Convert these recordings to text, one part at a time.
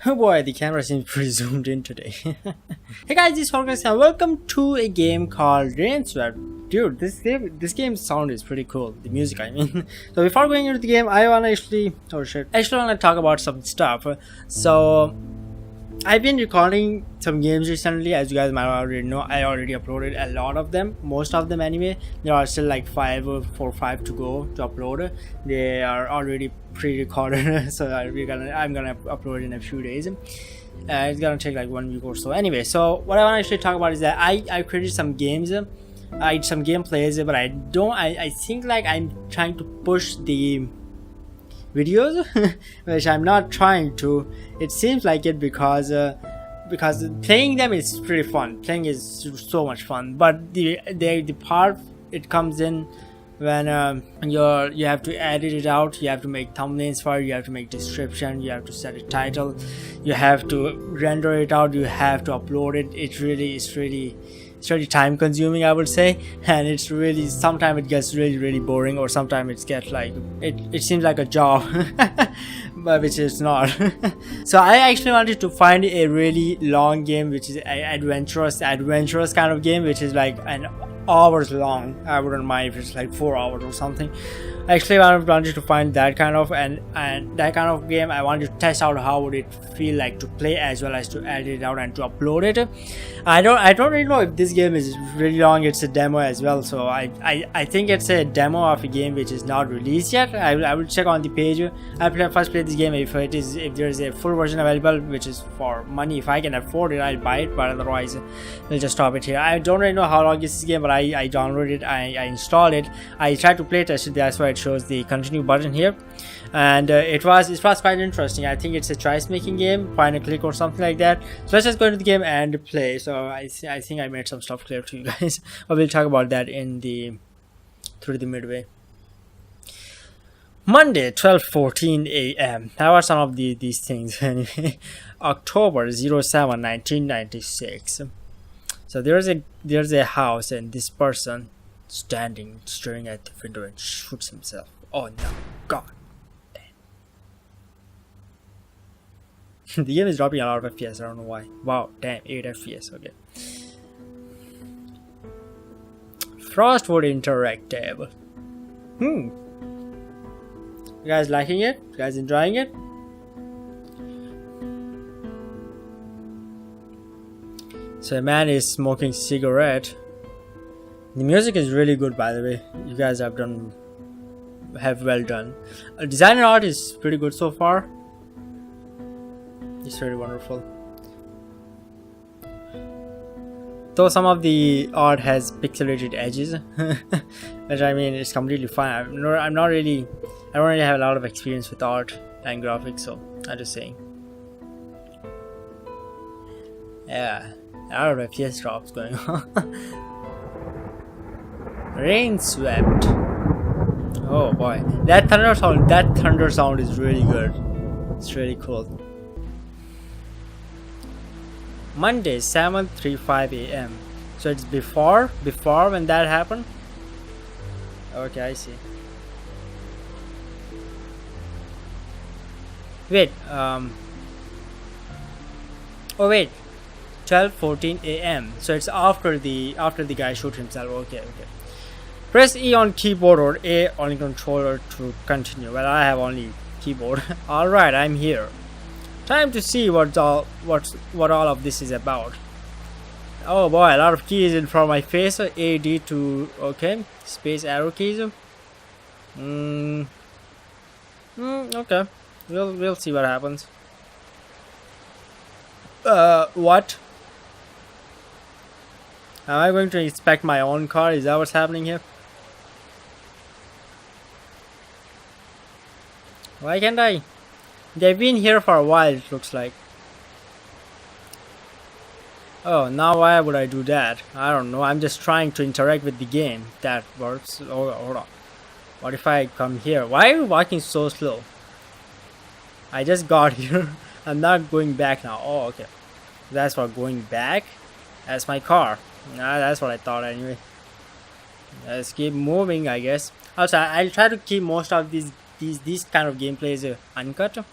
Oh boy, the camera seems pretty zoomed in today. Hey guys, this is Horcrux and welcome to a game called Rainswept. Dude, this game sound is pretty cool. The music, I mean. So before going into the game, I wanna wanna talk about some stuff. So I've been recording some games recently, as you guys might already know. I already uploaded a lot of them, most of them anyway. There are still like 5 to go to upload. They are already pre-recorded, so I'm gonna upload in a few days. It's gonna take like 1 week or so. Anyway, so what I want to actually talk about is that I created some games. I did some gameplays, but I think like I'm trying to push the videos which I'm not trying to. It seems like it because playing them is pretty fun. Playing is so much fun, but the part it comes in when you have to edit it out. You have to make thumbnails for it, you have to make description, you have to set a title, you have to render it out, you have to upload it. It's really time consuming, I would say, and it's really, sometimes it gets really boring, or sometimes it gets like it seems like a job but which is not. So I actually wanted to find a really long game which is adventurous kind of game, which is like an hours long. I wouldn't mind if it's like 4 hours or something. Actually, I wanted to find that kind of and that kind of game. I wanted to test out how would it feel like to play, as well as to edit it out and to upload it. I don't really know if this game is really long. It's a demo as well, so I think it's a demo of a game which is not released yet. I will check on the page. I'll first play this game. If there is a full version available, which is for money, if I can afford it, I'll buy it, but otherwise we'll just stop it here. I don't really know how long is this game, but I downloaded it, I installed it, I tried to play test it. That's why it shows the continue button here, and it was quite interesting. I think it's a choice making game, point and click or something like that. So let's just go into the game and play. So I think I made some stuff clear to you guys but we'll talk about that through the midway. Monday, 12:14 a.m. How are some of these things anyway? October 07, 1996. So there's a house, and this person standing staring at the window and shoots himself. Oh no, God damn. The game is dropping a lot of FPS, I don't know why. Wow, damn, 8 FPS, okay. Frostwood Interactive. You guys liking it? You guys enjoying it? So a man is smoking cigarette. The music is really good, by the way. You guys have well done. Design and art is pretty good so far. It's really wonderful. Though some of the art has pixelated edges, which I mean it's completely fine. I don't really have a lot of experience with art and graphics, so I'm just saying. Yeah, a lot of FPS drops going on. Rainswept. Oh boy, that thunder sound is really good. It's really cool. Monday, 7:35 a.m. So it's before when that happened. Okay, I see. Wait, oh wait, 12:14 a.m. So it's after the guy shoot himself. Okay. Press E on keyboard or A on controller to continue. Well, I have only keyboard. All right, I'm here. Time to see what all of this is about. Oh boy, a lot of keys in front of my face. A, D to okay, space arrow keys. Okay, we'll see what happens. What? Am I going to inspect my own car? Is that what's happening here? Why can't I? They've been here for a while, it looks like. Oh, now why would I do that? I don't know. I'm just trying to interact with the game. That works. Oh, hold on. What if I come here? Why are you walking so slow? I just got here. I'm not going back now. Oh, okay. That's for going back? That's my car. Nah, that's what I thought anyway. Let's keep moving, I guess. Also, I'll try to keep most of these kind of gameplays uncut.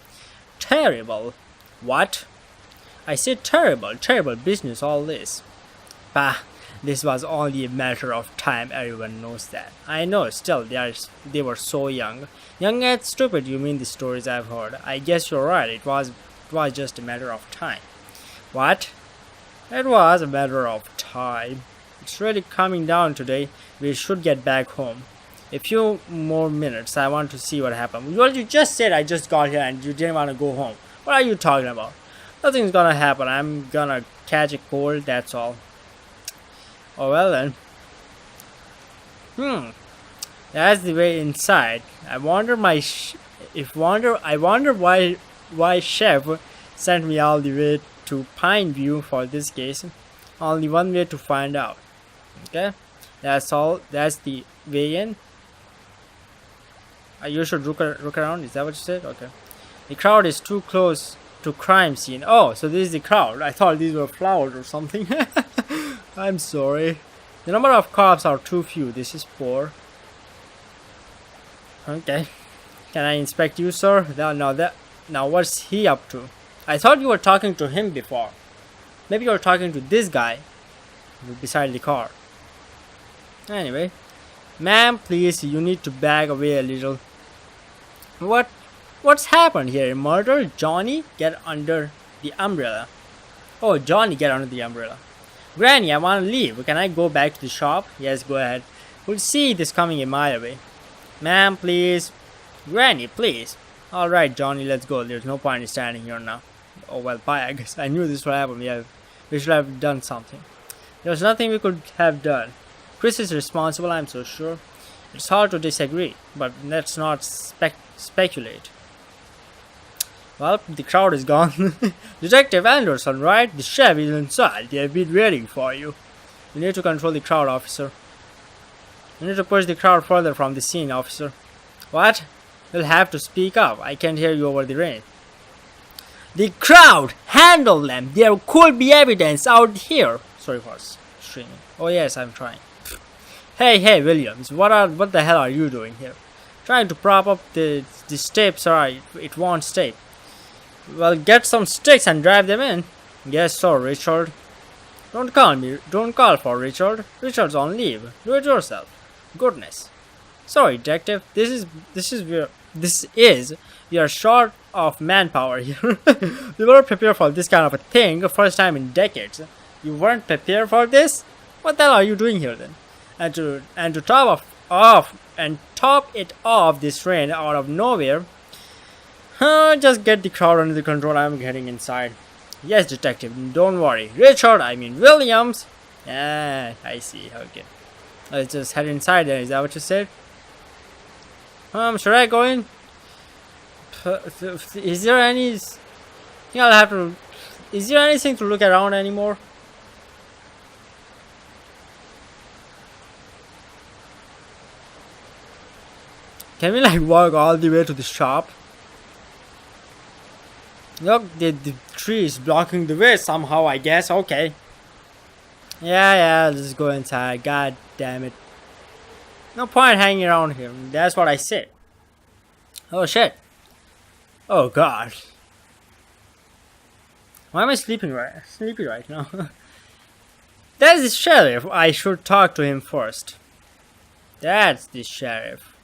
Terrible. What? I said terrible, terrible business all this. Bah, this was only a matter of time, everyone knows that. I know, still, they were so young. Young and stupid, you mean the stories I've heard. I guess you're right, it was just a matter of time. What? It was a matter of time. It's really coming down today. We should get back home. A few more minutes, I want to see what happened. Well, you just said I just got here and you didn't want to go home. What are you talking about? Nothing's gonna happen. I'm gonna catch a cold, that's all. Oh well then. That's the way inside. I wonder why chef sent me all the way to Pine View for this case. Only one way to find out. Okay? That's all. That's the way in. You should look around. Is that what you said? Okay. The crowd is too close to crime scene. Oh, so this is the crowd. I thought these were flowers or something. I'm sorry. The number of cops are too few. This is poor. Okay. Can I inspect you, sir? Now what's he up to? I thought you were talking to him before. Maybe you're talking to this guy beside the car. Anyway. Ma'am, please, you need to back away a little. What's happened here? Murder? Johnny, get under the umbrella. Oh, Johnny, get under the umbrella. Granny, I want to leave. Can I go back to the shop? Yes, go ahead. We'll see this coming a mile away. Ma'am, please. Granny, please. Alright, Johnny, let's go. There's no point in standing here now. Oh, well, bye, I guess. I knew this would happen. We should have done something. There's nothing we could have done. Chris is responsible, I'm so sure. It's hard to disagree, but let's not speculate. Well, the crowd is gone. Detective Anderson, right? The chef is inside. They have been waiting for you. You need to control the crowd, officer. You need to push the crowd further from the scene, officer. What? You'll have to speak up. I can't hear you over the rain. The crowd! Handle them! There could be evidence out here. Sorry for streaming. Oh yes, I'm trying. Hey, Williams, what the hell are you doing here? Trying to prop up the steps, alright, it won't stay. Well, get some sticks and drive them in. Yes, sir, Richard. Don't call for Richard. Richard's on leave. Do it yourself. Goodness. Sorry, detective. We are short of manpower here. We weren't prepared for this kind of a thing. First time in decades. You weren't prepared for this? What the hell are you doing here then? And to top it off, this rain out of nowhere. Just get the crowd under the control. I'm getting inside. Yes, detective. Don't worry. Williams. Ah, I see. Okay. Let's just head inside then. Is that what you said? Should I go in? Is there any? I'll have to. Is there anything to look around anymore? Can we like walk all the way to the shop? Look, the tree is blocking the way somehow, I guess. Okay. Yeah, let's go inside. God damn it. No point hanging around here. That's what I said. Oh shit. Oh god. Why am I sleepy right now? That's the sheriff. I should talk to him first. That's the sheriff.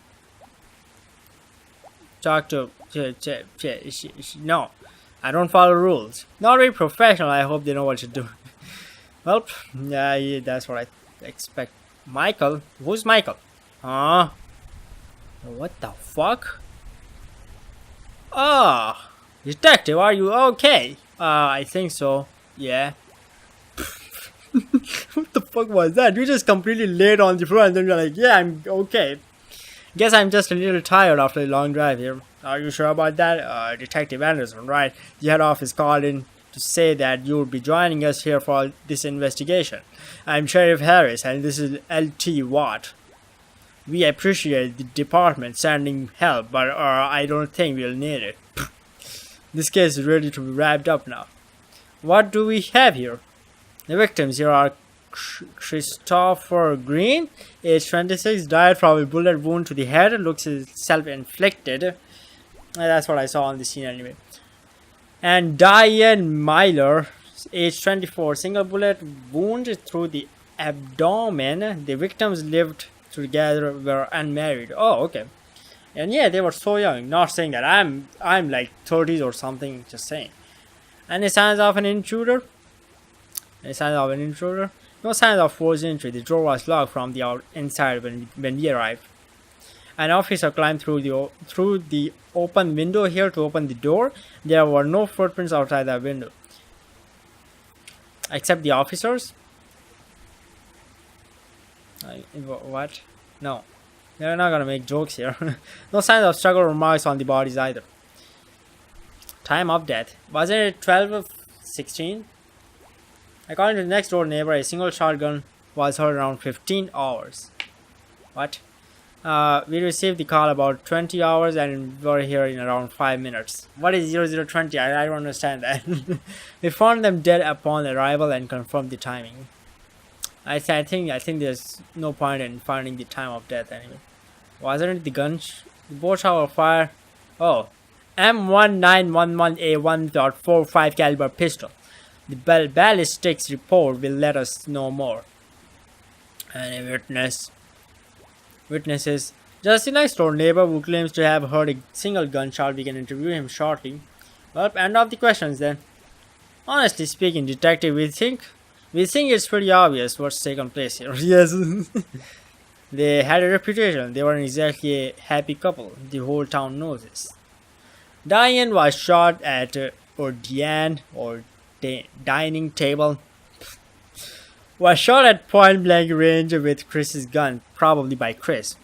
Talk to no, I don't follow rules. Not very professional. I hope they know what to do. Well, yeah, that's what I expect. Michael, who's Michael? What the fuck? Ah, detective, are you okay? I think so. Yeah. What the fuck was that? You just completely laid on the floor and then you're like, yeah, I'm okay. Guess I'm just a little tired after a long drive here. Are you sure about that? Detective Anderson, right? The head office called in to say that you would be joining us here for this investigation. I'm Sheriff Harris and this is LT Watt. We appreciate the department sending help, but I don't think we'll need it. This case is ready to be wrapped up now. What do we have here? The victims here are Christopher Green, age 26, died from a bullet wound to the head, looks self-inflicted. That's what I saw on the scene anyway. And Diane Myler, age 24, single bullet wound through the abdomen. The victims lived together, were unmarried. Oh, okay. And yeah, they were so young. Not saying that I'm like 30s or something. Just saying. Any signs of an intruder? Any signs of an intruder? No signs of forced entry. The door was locked from the inside when we arrived. An officer climbed through the open window here to open the door. There were no footprints outside the window. Except the officers? What? No. They're not gonna make jokes here. No signs of struggle or marks on the bodies either. Time of death. Wasn't it 12 of 16? According to the next door neighbor, a single shotgun was heard around 15 hours. What? We received the call about 20 hours and we were here in around 5 minutes. What is 0020? I don't understand that. We found them dead upon arrival and confirmed the timing. I think there's no point in finding the time of death anyway. Wasn't it the gun? The bow shower fire? Oh, M1911A 1.45 caliber pistol. The ballistics report will let us know more. Any witnesses? Just the next door neighbor who claims to have heard a single gunshot. We can interview him shortly. Well, end of the questions then. Honestly speaking, detective, we think it's pretty obvious what's taken place here. Yes. They had a reputation. They weren't exactly a happy couple. The whole town knows this. Diane was shot at, dining table. Was shot at point blank range with Chris's gun, probably by Chris.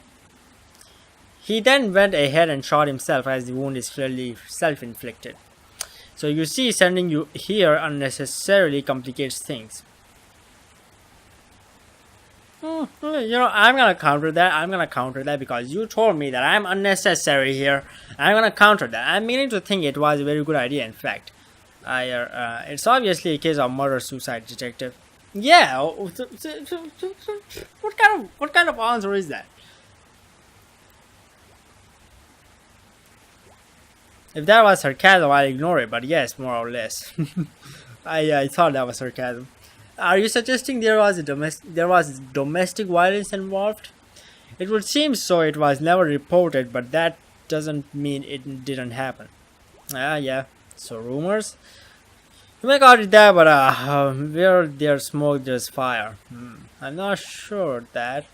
He then went ahead and shot himself as the wound is clearly self-inflicted. So you see, sending you here unnecessarily complicates things. You know, I'm gonna counter that because you told me that I'm unnecessary here. I'm gonna counter that. I'm beginning to think it was a very good idea, in fact. It's obviously a case of murder-suicide, detective. Yeah, what kind of answer is that? If that was sarcasm, I'll ignore it, but yes, more or less. I thought that was sarcasm. Are you suggesting there was domestic violence involved? It would seem so. It was never reported, but that doesn't mean it didn't happen. Yeah. So rumors? You may call it that, but where there's smoke, there's fire. I'm not sure that.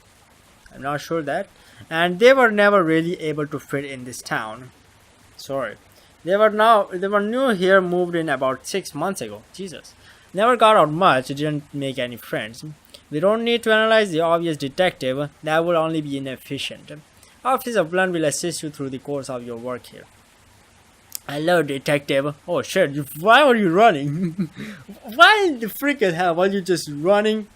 And they were never really able to fit in this town. Sorry. They were new here, moved in about 6 months ago. Jesus. Never got out much, didn't make any friends. We don't need to analyze the obvious, detective. That would only be inefficient. Officer Blunt will assist you through the course of your work here. Hello, detective. Oh shit, why were you running? Why the freak hell were you just running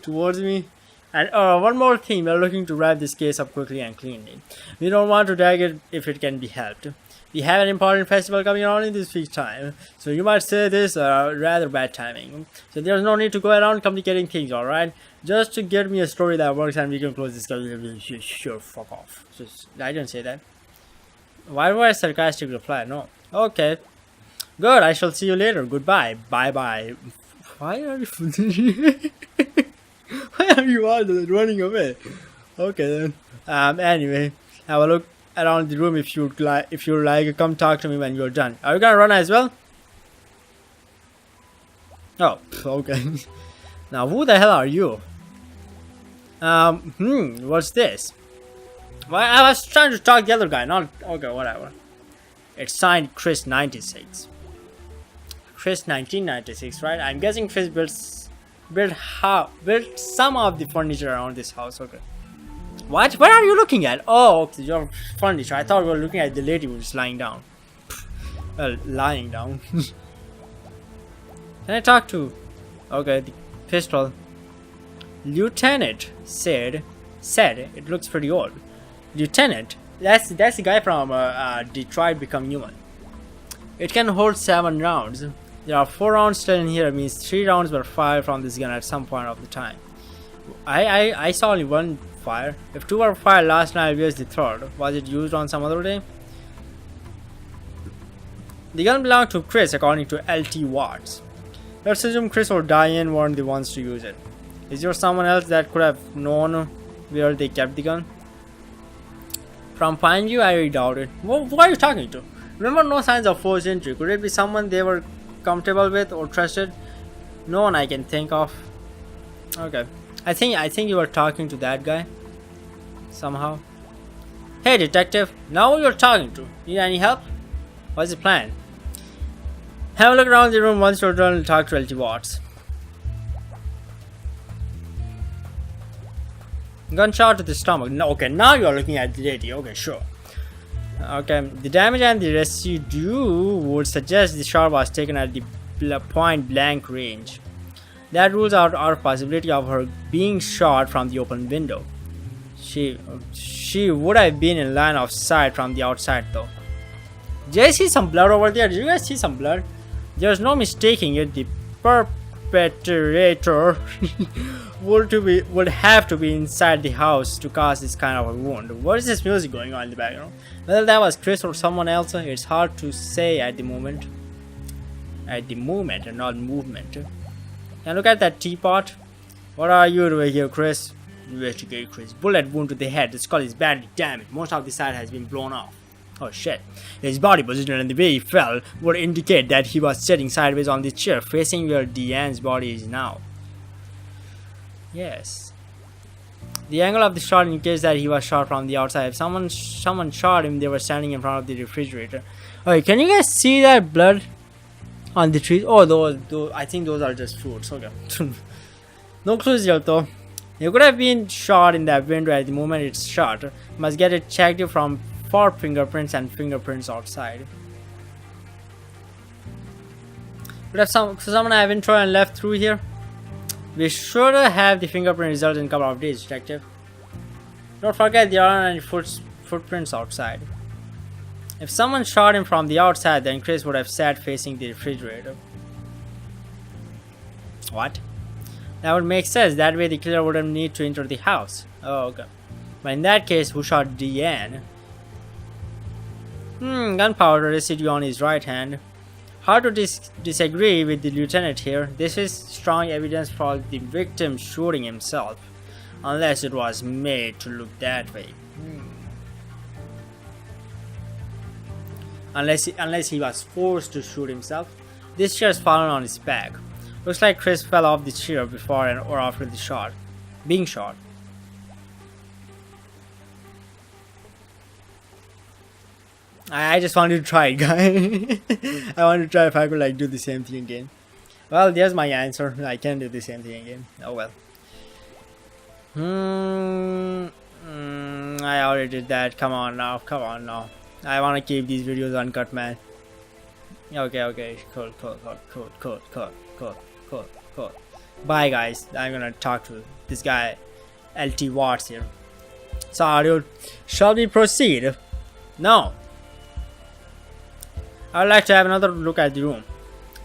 towards me? And one more thing, we're looking to wrap this case up quickly and cleanly. We don't want to drag it if it can be helped. We have an important festival coming on in this week's time, so you might say this rather bad timing. So there's no need to go around complicating things, alright? Just to get me a story that works and we can close this case. Sure, fuck off. I didn't say that. Why was a sarcastic reply? No. Okay. Good, I shall see you later. Goodbye. Bye-bye. Why are you all running away? Okay then. Anyway, have a look around the room if you'd like. Come talk to me when you're done. Are you gonna run as well? Oh, okay. Now who the hell are you? What's this? Well, I was trying to talk to the other guy, not okay, whatever. It's signed Chris 96. Chris 1996, right? I'm guessing Chris built some of the furniture around this house. Okay. What are you looking at? Oh, okay, your furniture. I thought we were looking at the lady who was lying down. Well, lying down. Can I talk to? Okay, the pistol. Lieutenant said it looks pretty old. Lieutenant, that's the guy from Detroit Become Human. It can hold 7 rounds. There are 4 rounds still in here. It means 3 rounds were fired from this gun at some point of the time. I saw only 1 fire. If 2 were fired last night, where's the 3rd? Was it used on some other day? The gun belonged to Chris according to LT Watts. Let's assume Chris or Diane weren't the ones to use it. Is there someone else that could have known where they kept the gun? From Pine View, I doubt it. Who are you talking to? Remember, no signs of forced entry. Could it be someone they were comfortable with or trusted? No one I can think of. Okay. I think you were talking to that guy. Somehow. Hey detective, now who you're talking to? Need any help? What's the plan? Have a look around the room once you're done and talk to LT Watts. Gunshot to the stomach. No, okay, now you're looking at the lady. Okay, sure. Okay, the damage and the residue would suggest the shot was taken at the point blank range. That rules out our possibility of her being shot from the open window. She would have been in line of sight from the outside though. Did I see some blood over there? Did you guys see some blood? There's no mistaking it. The perpetrator would have to be inside the house to cause this kind of a wound. What is this music going on in the background? Whether that was Chris or someone else, it's hard to say at the moment. At the moment and not movement. Now look at that teapot. What are you doing here, Chris? Investigate Chris. Bullet wound to the head. The skull is badly damaged. Most of the side has been blown off. Oh shit. His body position and the way he fell would indicate that he was sitting sideways on the chair, facing where Deanne's body is now. Yes. The angle of the shot indicates that he was shot from the outside. If someone shot him, they were standing in front of the refrigerator. Okay, can you guys see that blood on the trees? Oh, those I think those are just fruits. Okay. No clues yet though. You could have been shot in that window at the moment it's shot. Must get it checked for fingerprints and fingerprints outside. Could have someone have intro and left through here? We should have the fingerprint results in a couple of days, detective. Don't forget there aren't any footprints outside. If someone shot him from the outside, then Chris would have sat facing the refrigerator. What? That would make sense. That way the killer wouldn't need to enter the house. Oh, okay. But in that case, who shot Deanne? Gunpowder residue on his right hand. Hard to disagree with the lieutenant here. This is strong evidence for the victim shooting himself. Unless it was made to look that way. Unless he was forced to shoot himself. This chair has fallen on his back. Looks like Chris fell off the chair before or after the shot. Being shot. I just wanted to try it, guys. I wanted to try if I could like do the same thing again. Well, there's my answer. I can do the same thing again. Oh well. I already did that. Come on now. Come on now. I want to keep these videos uncut, man. Okay. Cool. Bye, guys. I'm gonna talk to this guy, LT Watts here. So, dude, shall we proceed? No. I'd like to have another look at the room.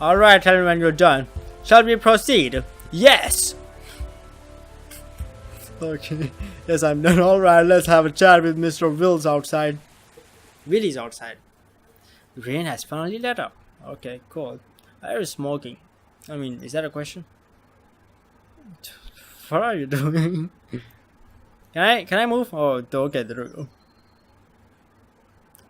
Alright, tell me when you're done. Shall we proceed? Yes! Okay. Yes, I'm done. Alright, let's have a chat with Mr. Wills outside. Willie's outside. The rain has finally let up. Okay, cool. I hear smoking. I mean, is that a question? What are you doing? Can I move? Oh, okay, there we go.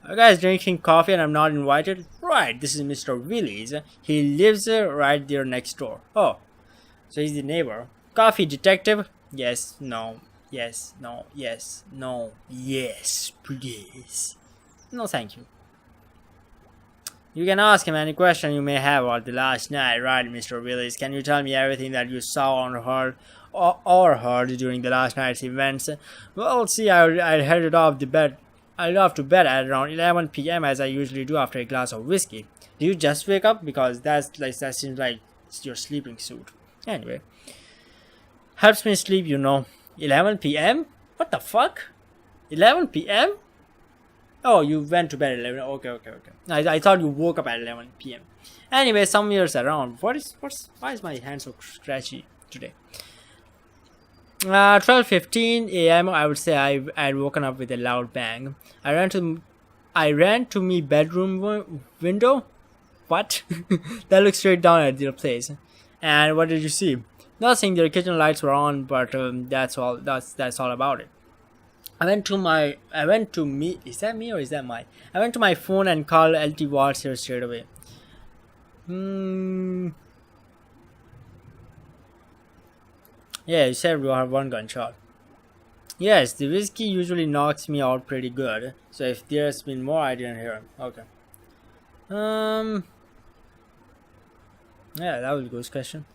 You guys drinking coffee and I'm not invited? Right, this is Mr. Willis. He lives right there next door. Oh, so he's the neighbor. Coffee, detective? Yes, no, yes, no, yes, no, yes, please. No, thank you. You can ask him any question you may have about the last night, right, Mr. Willis? Can you tell me everything that you saw or heard during the last night's events? Well, see, I headed off the bed. I love to bed at around 11 p.m. as I usually do after a glass of whiskey. Do you just wake up? Because that seems like your sleeping suit. Anyway, helps me sleep, you know. 11 p.m. What the fuck? 11 p.m. Oh, you went to bed at 11. Okay. I thought you woke up at 11 p.m. Anyway, some years around. Why is my hand so scratchy today? 12:15 a.m. I would say I had woken up with a loud bang. I ran to my bedroom window. What? That looks straight down at their place. And what did you see? Nothing. Their kitchen lights were on, but that's all. That's all about it. I went to me. Is that me or is that my? I went to my phone and called LT Watts here straight away. Yeah, you said we have one gunshot. Yes, the whiskey usually knocks me out pretty good. So if there's been more, I didn't hear him. Okay. Yeah, that was a good question.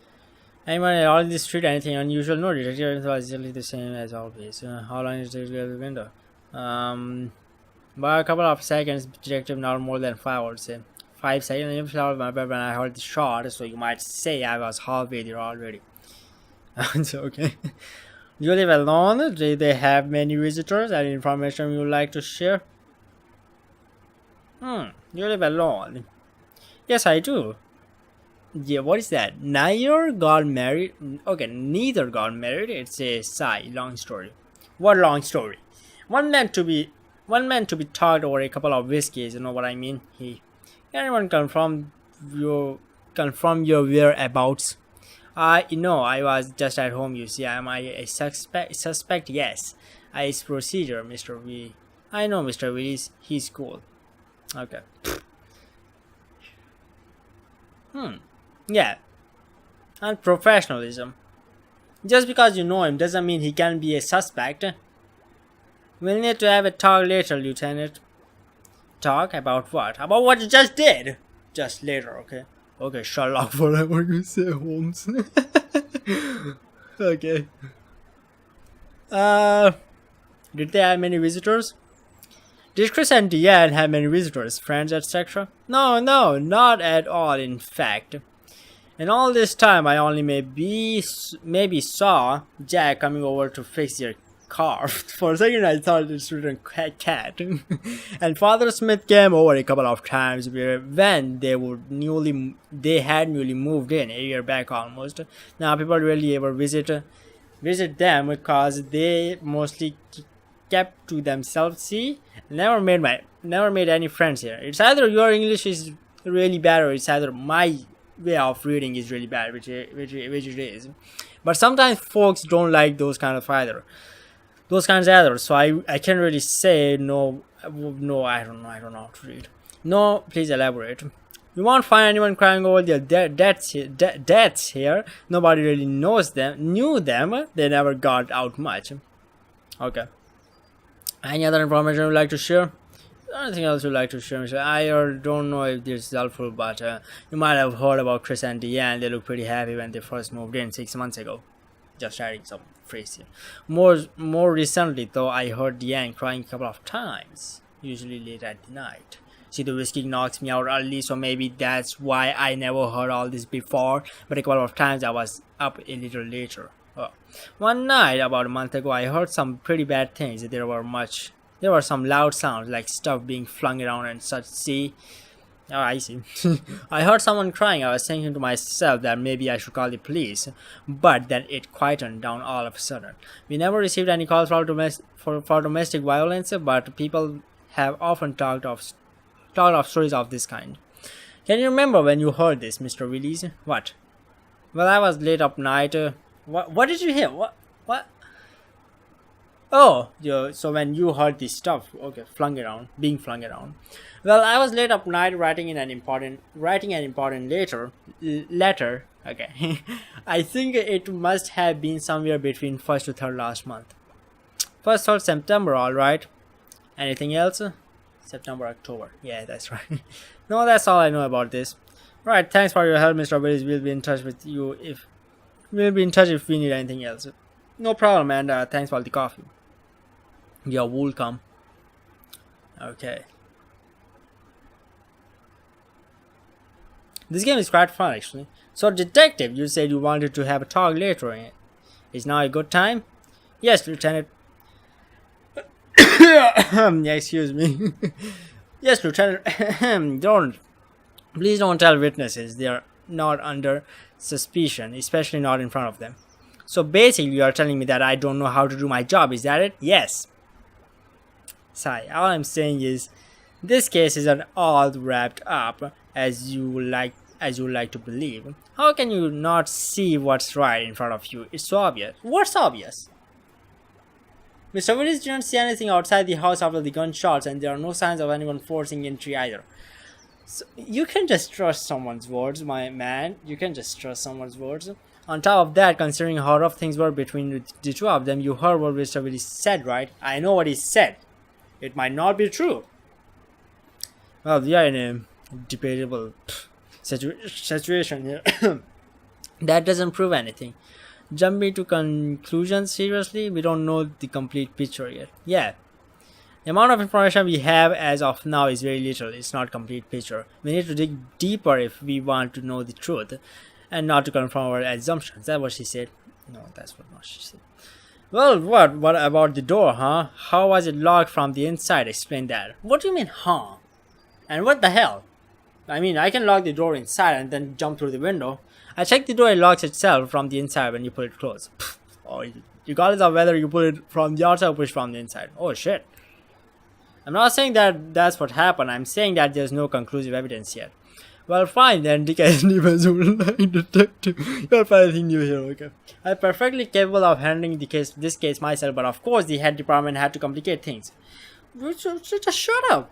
Anyone at all in the street? Anything unusual? No, detective was exactly the same as always. How long is the window? By a couple of seconds, detective, not more than 5, I would say. 5 seconds. I fell out of my bed when I heard the shot, so you might say I was halfway there already. It's okay. Do you live alone? Do they have many visitors? Any information you would like to share? You live alone? Yes, I do. Yeah, what is that? Neither got married. Okay, neither got married. It's a sigh. Long story. What long story? One meant to be talked over a couple of whiskeys. You know what I mean? Anyone confirm your whereabouts? No, I was just at home. You see, am I a suspect? Yes. It's procedure, Mr. V. I know, Mr. Willis. He's cool. Okay. Yeah. And professionalism. Just because you know him doesn't mean he can be a suspect. We'll need to have a talk later, Lieutenant. Talk about what? About what you just did. Just later, okay? Okay, Sherlock, whatever you say, Holmes. Okay. Did they have many visitors? Did Chris and Deanne have many visitors, friends, etc.? No, not at all, in fact. In all this time, I only maybe saw Jack coming over to fix their car. For a second, I thought it's written cat. And Father Smith came over a couple of times when they had newly moved in a year back almost. Now people really ever visit them because they mostly kept to themselves. See, never made any friends here. It's either your English is really bad or it's either my way of reading is really bad, which it is. But sometimes folks don't like those kinds either. So I can't really say no. I don't know how to read. No, please elaborate. You won't find anyone crying over their deaths here. Nobody really knew them. They never got out much. Okay. Any other information you'd like to share? Anything else you'd like to share? I don't know if this is helpful, but you might have heard about Chris and Deanne. They look pretty happy when they first moved in 6 months ago. Just adding some phrase here. More recently, though, I heard Deanne crying a couple of times, usually late at the night. See, the whiskey knocks me out early, so maybe that's why I never heard all this before. But a couple of times I was up a little later. One night, about a month ago, I heard some pretty bad things. There were some loud sounds, like stuff being flung around and such. See? Oh, I see. I heard someone crying. I was thinking to myself that maybe I should call the police, but then it quietened down all of a sudden. We never received any calls for domestic violence, but people have often talked of stories of this kind. Can you remember when you heard this, Mr. Willis? What? Well, I was late up night. What did you hear? What? Oh, so when you heard this stuff, okay, being flung around. Well, I was late up night writing an important letter. Okay, I think it must have been somewhere between 1st to 3rd last month. 1st, 3rd September, all right. Anything else? September, October. Yeah, that's right. No, that's all I know about this. Right, thanks for your help, Mr. Willis. We'll be in touch if we need anything else. No problem, and thanks for the coffee. You're welcome. Okay. This game is quite fun, actually. So, detective, you said you wanted to have a talk later. Is now a good time? Yes, Lieutenant. Yeah, excuse me. Yes, Lieutenant. Please don't tell witnesses. They are not under suspicion, especially not in front of them. So basically, you are telling me that I don't know how to do my job. Is that it? Yes. Sigh. All I'm saying is, this case isn't all wrapped up. as you like to believe. How can you not see what's right in front of you? It's so obvious. What's obvious? Mr. Willis didn't see anything outside the house after the gunshots, and there are no signs of anyone forcing entry either. So you can just trust someone's words, my man. You can just trust someone's words. On top of that, considering how rough things were between the two of them, you heard what Mr. Willis said, right? I know what he said. It might not be true. Well, we are in a debatable situation here. That doesn't prove anything. Jumping to conclusions, seriously? We don't know the complete picture yet. Yeah. The amount of information we have as of now is very little. It's not complete picture. We need to dig deeper if we want to know the truth and not to confirm our assumptions. That's what she said. No, that's what not she said. Well, what? What about the door, huh? How was it locked from the inside? Explain that. What do you mean, huh? And what the hell? I mean, I can lock the door inside and then jump through the window. I checked the door, it locks itself from the inside when you pull it close. Oh, regardless of whether you pull it from the outside or push from the inside. Oh shit. I'm not saying that that's what happened. I'm saying that there's no conclusive evidence yet. Well, fine then, detective. You'll find anything new here, okay? I'm perfectly capable of handling this case myself, but of course the head department had to complicate things. Just shut up.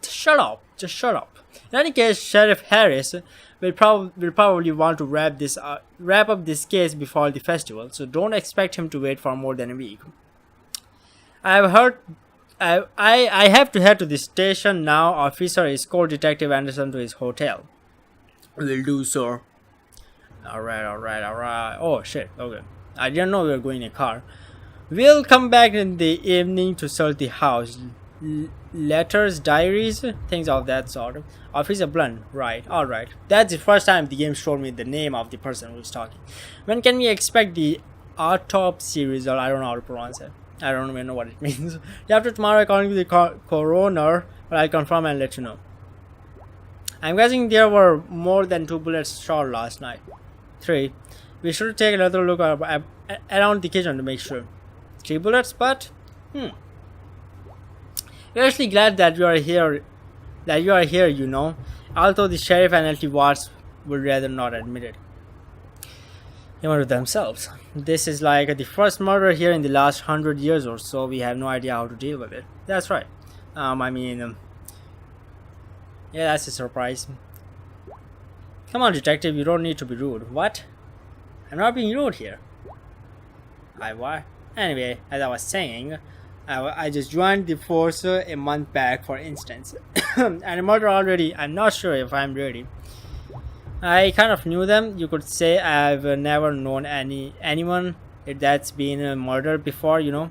Just shut up. In any case, Sheriff Harris will probably want to wrap up this case before the festival, so don't expect him to wait for more than a week. I've heard. I have to head to the station now. Officer, escort Detective Anderson to his hotel. Will do, sir. Alright. Oh shit, okay. I didn't know we were going in a car. We'll come back in the evening to search the house. Letters, diaries, things of that sort. Officer Blunt, right, alright. That's the first time the game showed me the name of the person who was talking. When can we expect the autopsy result? I don't know how to pronounce it. I don't even know what it means. After tomorrow, according to the coroner, but I'll confirm and let you know. I'm guessing there were more than 2 bullets shot last night. 3. We should take another look around the kitchen to make sure. 3 bullets, but we're actually glad that you are here. You know. Although the sheriff and LT Watts would rather not admit it. Even to themselves. This is like the first murder here in the last 100 years or so. We have no idea how to deal with it. That's right. Yeah, that's a surprise. Come on, detective, you don't need to be rude. What? I'm not being rude here. What? Anyway, as I was saying, I just joined the force a month back, for instance. And a murder already, I'm not sure if I'm ready. I kind of knew them. You could say I've never known anyone that's been murdered before, you know.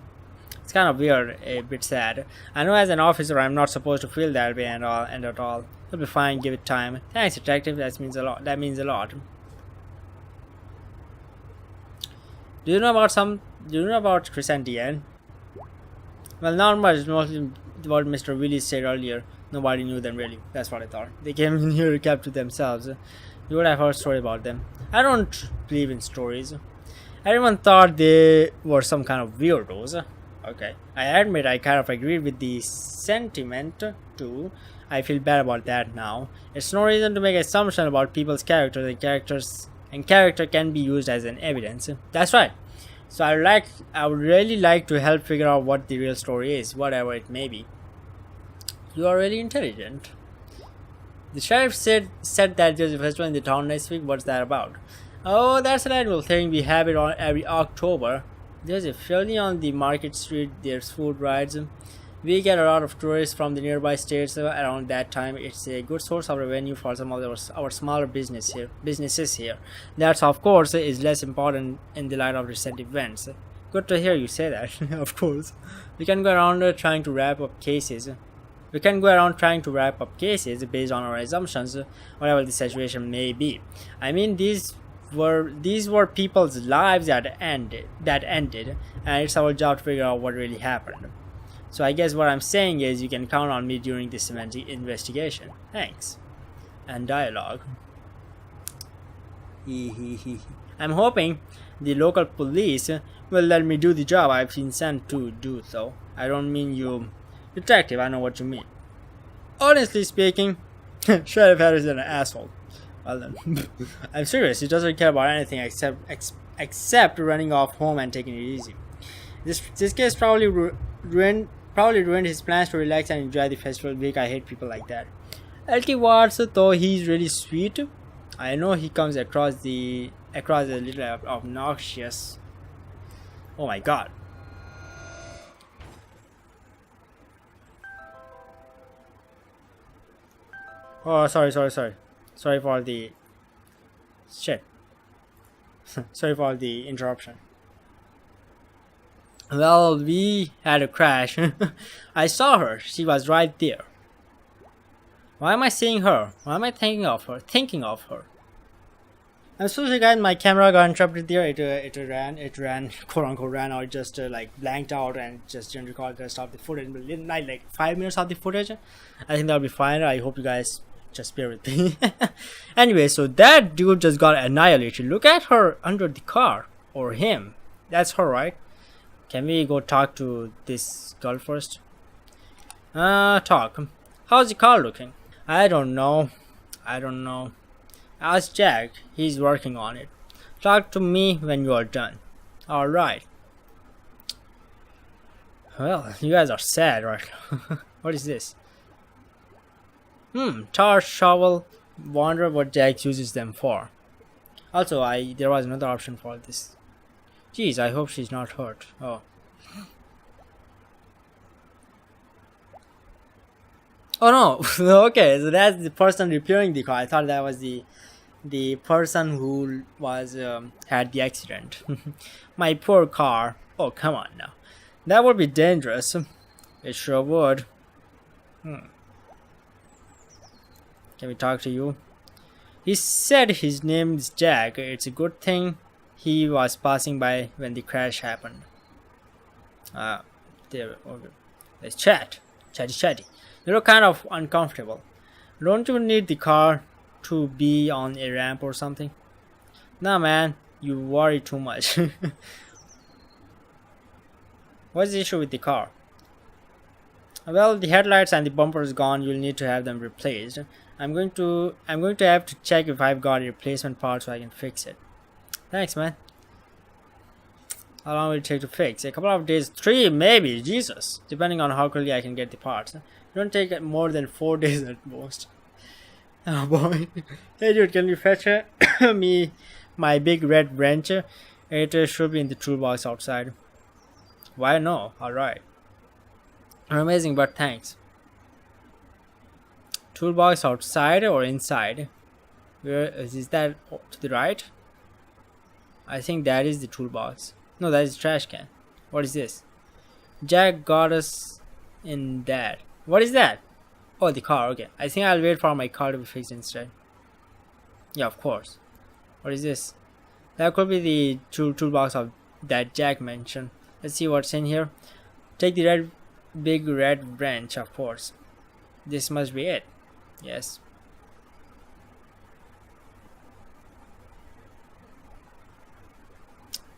It's kind of weird, a bit sad. I know as an officer I'm not supposed to feel that way and at all. It'll be fine, give it time. Thanks, detective, that means a lot. Do you know about Chris and Deanne? Well, not much, mostly what Mr. Willis said earlier. Nobody knew them really. That's what I thought. They came in here and kept to themselves. You would have heard a story about them. I don't believe in stories. Everyone thought they were some kind of weirdos. Okay. I admit I kind of agreed with the sentiment too. I feel bad about that now. It's no reason to make assumptions about people's characters and character can be used as an evidence. That's right. So I would really like to help figure out what the real story is, whatever it may be. You are really intelligent. The sheriff said that there's a festival in the town next week. What's that about? Oh, that's an annual thing. We have it on every October. There's a fairly on the market street. There's food rides. We get a lot of tourists from the nearby states around that time. It's a good source of revenue for some of our smaller businesses here. That, of course, is less important in the light of recent events. Good to hear you say that. Of course, we can go around trying to wrap up cases. based on our assumptions, whatever the situation may be. I mean, these were people's lives that ended, and it's our job to figure out what really happened. So I guess what I'm saying is you can count on me during this investigation. Thanks. And dialogue. I'm hoping the local police will let me do the job I've been sent to do, though. I don't mean you, detective, I know what you mean. Honestly speaking, Sheriff Harris is an asshole. Well then, I'm serious. He doesn't care about anything except running off home and taking it easy. This case ruined his plans to relax and enjoy the festival week. I hate people like that. LT Watts, though he's really sweet, I know he comes across a little obnoxious. Oh my god. Oh, sorry for the shit. Sorry for the interruption. Well, we had a crash. I saw her. She was right there. Why am I seeing her? Why am I thinking of her? I'm so sorry, guys. My camera got interrupted there. It ran, quote unquote, ran out, just like blanked out and just didn't record the rest of the footage. But like 5 minutes of the footage. I think that'll be fine. I hope you guys just bear with me. Anyway, so that dude just got annihilated. Look at her under the car, or him. That's her, right? Can we go talk to this girl first? Talk. How's the car looking? I don't know. Ask Jack. He's working on it. Talk to me when you are done. Alright. Well, you guys are sad right now. What is this? Tar shovel. Wonder what Jack uses them for. Also, there was another option for this. Jeez, I hope she's not hurt. Oh no. Okay, so that's the person repairing the car. I thought that was the person who was had the accident. My poor car. Oh, come on now. That would be dangerous. It sure would. Can we talk to you? He said his name is Jack. It's a good thing he was passing by when the crash happened. There. Okay. Let's chat. Chatty. You look kind of uncomfortable. Don't you need the car to be on a ramp or something? Nah, man. You worry too much. What's the issue with the car? Well, the headlights and the bumper is gone. You'll need to have them replaced. I'm going to have to check if I've got a replacement part so I can fix it. Thanks, man. How long will it take to fix? A couple of days, 3 maybe. Jesus, depending on how quickly I can get the parts. It don't take more than 4 days at most. Oh boy. Hey dude, can you fetch me my big red wrench? It should be in the toolbox outside. Why no? Alright. Amazing, but thanks. Toolbox outside or inside? Where is that? To the right? I think that is the toolbox. No, that is the trash can. What is this? Jack got us in that. What is that? Oh, the car. Okay. I think I'll wait for my car to be fixed instead. Yeah, of course. What is this? That could be the toolbox of that Jack mentioned. Let's see what's in here. Take the big red wrench, of course. This must be it. Yes.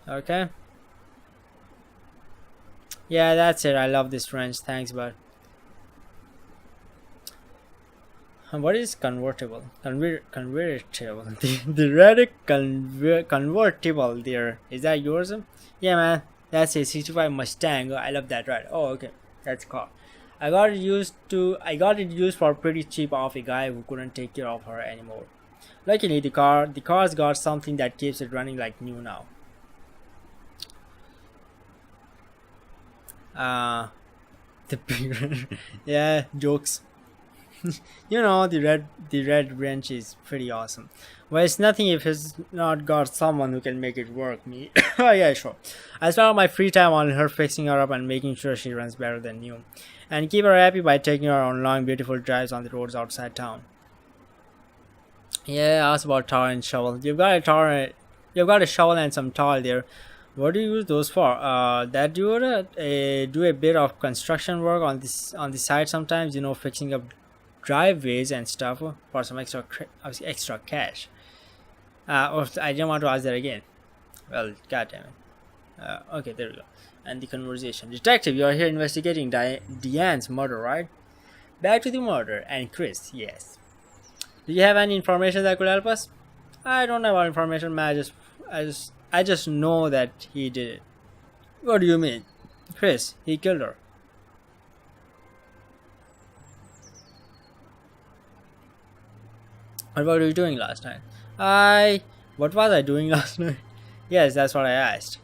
Okay. Yeah, that's it. I love this wrench. Thanks, bud. What is convertible? Convertible. The red convertible there. Is that yours? Yeah, man. That's a 65 Mustang. I love that ride. Oh, okay. That's a car. I got it used for pretty cheap off a guy who couldn't take care of her anymore. Luckily, the car's got something that keeps it running like new now. The big yeah, jokes. You know, the red wrench is pretty awesome. Well, it's nothing if it's not got someone who can make it work. Me. Oh yeah, sure. I spend my free time on her, fixing her up and making sure she runs better than new, and keep her happy by taking her on long, beautiful drives on the roads outside town. Yeah, ask about tar and shovel. You've got a shovel and some tar there. What do you use those for? That do a bit of construction work on the side sometimes. You know, fixing up driveways and stuff for some extra cash. I didn't want to ask that again. Well, goddamn it. Okay, there we go. And the conversation. Detective, you are here investigating Deanne's murder, right? Back to the murder and Chris. Yes. Do you have any information that could help us? I don't have all information, man. I just know that he did it. What do you mean? Chris, he killed her. What were you doing last night? What was I doing last night? Yes, that's what I asked.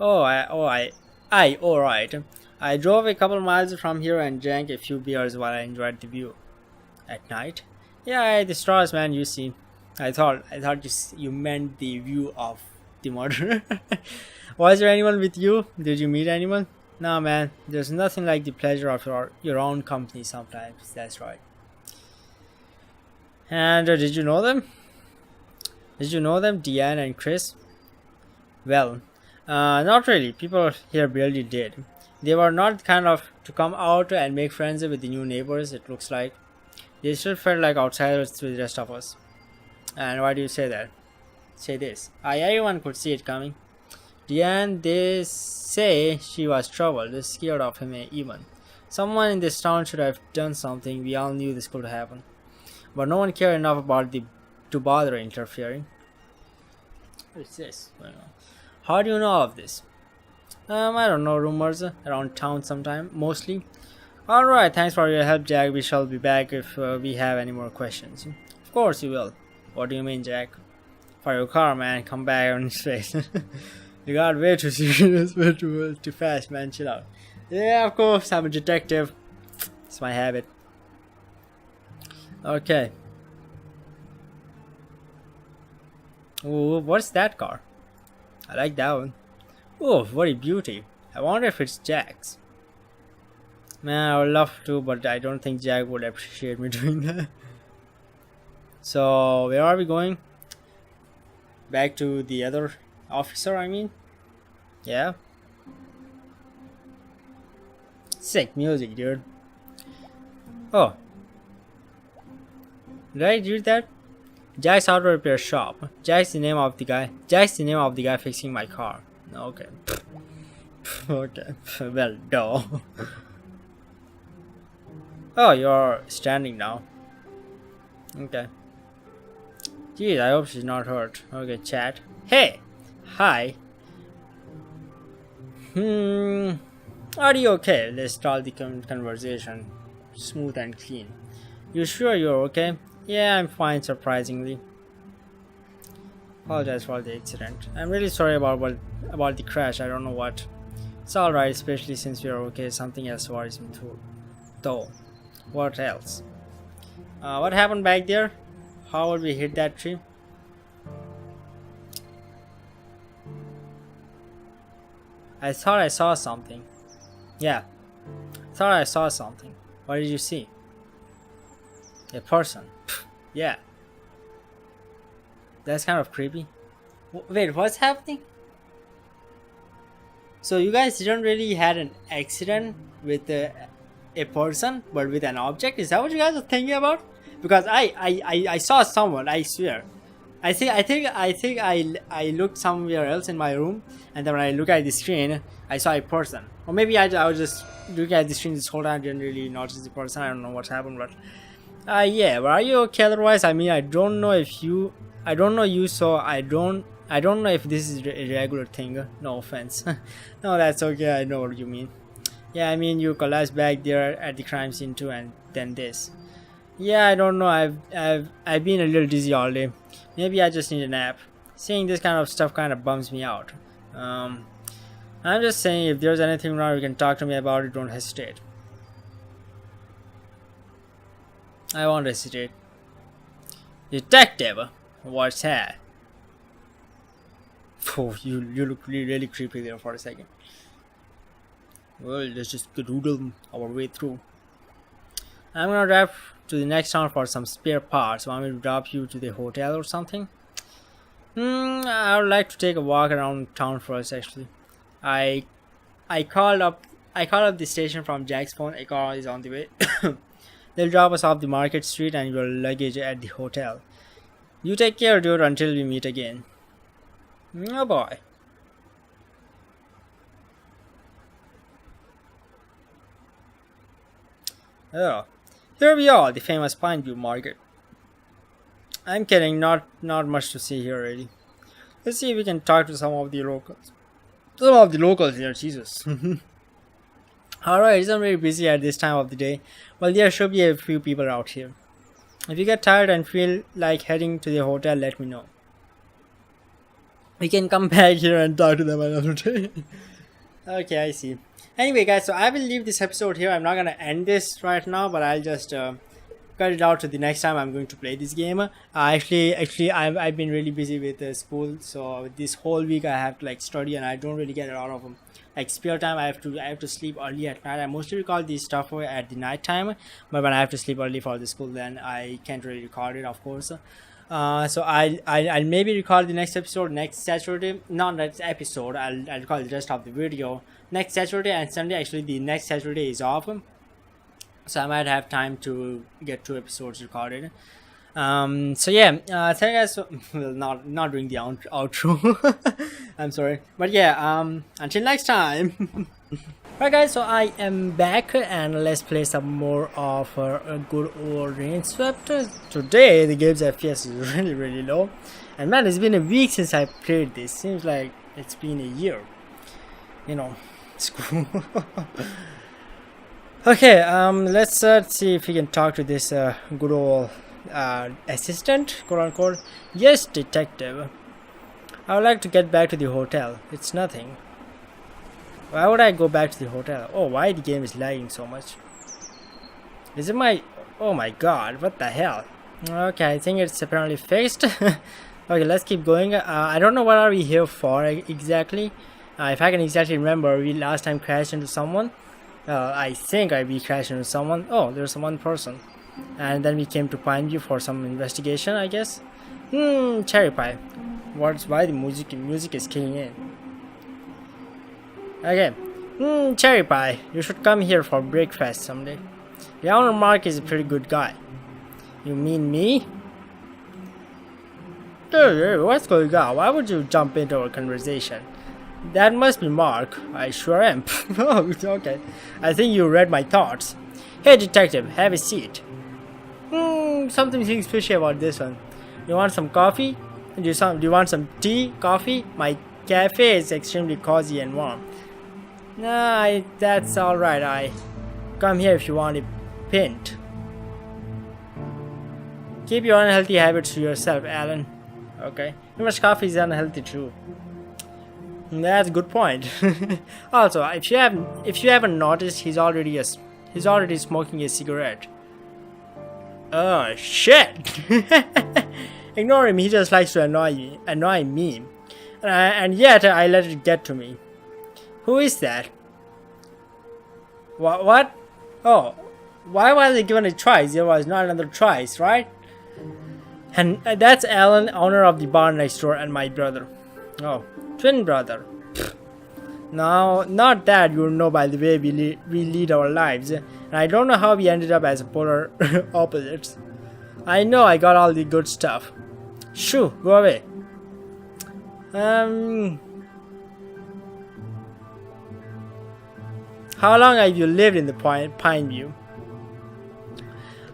Oh, right. I drove a couple miles from here and drank a few beers while I enjoyed the view. At night? Yeah, the stars, man. You see, I thought you meant the view of the murder. Was there anyone with you? Did you meet anyone? No, man. There's nothing like the pleasure of your own company sometimes. That's right. And did you know them? Did you know them, Deanne and Chris? Well, not really. People here barely did. They were not kind of to come out and make friends with the new neighbors, it looks like. They still felt like outsiders to the rest of us. And why do you say that? Say this. Everyone could see it coming. Deanne, they say she was troubled, scared of him even. Someone in this town should have done something. We all knew this could happen. But no one cared enough about to bother interfering. What's this? How do you know of this? I don't know, rumors around town sometime, mostly. Alright, thanks for your help, Jack. We shall be back if we have any more questions. Of course you will. What do you mean, Jack? For your car, man, come back on straight. You got way too serious, way too fast, man, chill out. Yeah, of course, I'm a detective. It's my habit. Okay. Oh, what's that car? I like that one. Oh, what a beauty. I wonder if it's Jack's. Man, I would love to, but I don't think Jack would appreciate me doing that. So, where are we going? Back to the other officer, I mean? Yeah. Sick music, dude. Oh. Did I read that? Jack's auto repair shop. Jack's the name of the guy. Jack's the name of the guy fixing my car. Okay. Okay. Well, duh. Oh, you're standing now. Okay. Geez, I hope she's not hurt. Okay, chat. Hey! Hi. Are you okay? Let's start the conversation. Smooth and clean. You sure you're okay? Yeah, I'm fine, surprisingly. Apologize for the accident. I'm really sorry about the crash. I don't know what. It's alright, especially since we're okay. Something else worries me too. Though. What else? What happened back there? How would we hit that tree? I thought I saw something. Yeah. Thought I saw something. What did you see? A person. Yeah. That's kind of creepy. Wait, what's happening? So you guys didn't really had an accident with a person, but with an object? Is that what you guys are thinking about? Because I saw someone. I swear. I think I looked somewhere else in my room, and then when I look at the screen, I saw a person. Or maybe I was just looking at the screen this whole time, didn't really notice the person. I don't know what happened, but yeah. But are you okay otherwise? I mean, I don't know you, so I don't know if this is a regular thing. No offense. No, that's okay. I know what you mean. Yeah, I mean, you collapsed back there at the crime scene too, and then this. Yeah, I don't know. I've been a little dizzy all day. Maybe I just need a nap. Seeing this kind of stuff kind of bums me out. I'm just saying, if there's anything wrong, you can talk to me about it. Don't hesitate. I won't hesitate. Detective, what's that? Oh, you look really creepy there for a second. Well, let's just doodle our way through. I'm gonna drive to the next town for some spare parts. Want me to drop you to the hotel or something? I would like to take a walk around town first. Actually, I called up the station from Jack's phone. A car is on the way. They'll drop us off the Market Street and your luggage at the hotel. You take care, dude, until we meet again. Oh boy. Oh, here we are, the famous Pine View Market. I'm kidding. Not much to see here really. Let's see if we can talk to some of the locals. Some of the locals here, Jesus. Alright, it's not very busy at this time of the day. Well, there should be a few people out here. If you get tired and feel like heading to the hotel, let me know. We can come back here and talk to them another day. Okay, I see. Anyway, guys, so I will leave this episode here. I'm not gonna end this right now, but I'll just cut it out to the next time I'm going to play this game. Actually, I've been really busy with school, so this whole week I have to like study, and I don't really get a lot of like spare time. I have to sleep early at night. I mostly record this stuff at the night time, but when I have to sleep early for the school, then I can't really record it, of course. So I'll maybe record the next episode next Saturday. Not next episode. I'll record the rest of the video next Saturday and Sunday. Actually, the next Saturday is off, so I might have time to get 2 episodes recorded. So yeah, thank you guys. Well, not doing the outro. I'm sorry, but yeah. Until next time. Right, guys. So I am back, and let's play some more of a good old Rainswept. Today the game's FPS is really low, and man, it's been a week since I played this. Seems like it's been a year. You know, it's cool. Okay, let's see if we can talk to this good old assistant, quote unquote. Yes, detective. I would like to get back to the hotel. It's nothing. Why would I go back to the hotel? Oh, why the game is lagging so much? Is it my... Oh my god, what the hell? Okay, I think it's apparently fixed. Okay, let's keep going. I don't know what are we here for exactly. If I can exactly remember, we last time crashed into someone. I think we crashed into someone. Oh, there's one person. And then we came to Pineview for some investigation, I guess. Cherry pie. Why the music is kicking in? Okay. Cherry pie. You should come here for breakfast someday. The owner Mark is a pretty good guy. You mean me? Hey, what's going on? Why would you jump into our conversation? That must be Mark. I sure am. Oh, okay. I think you read my thoughts. Hey, detective, have a seat. Something seems fishy about this one. You want some coffee? Do you want some tea, coffee? My cafe is extremely cozy and warm. Nah, that's alright. I come here if you want a pint. Keep your unhealthy habits to yourself, Alan. Okay. Too much coffee is unhealthy too. That's a good point. Also, if you haven't noticed, he's already smoking a cigarette. Oh shit! Ignore him. He just likes to annoy me, and yet I let it get to me. Who is that? What? Oh, why was it given a choice? There was not another choice, right? And that's Alan, owner of the bar next door, and my brother. Oh, twin brother. Now, not that you know by the way we lead our lives, and I don't know how we ended up as polar opposites. I know I got all the good stuff. Shoo, go away. How long have you lived in the Pineview?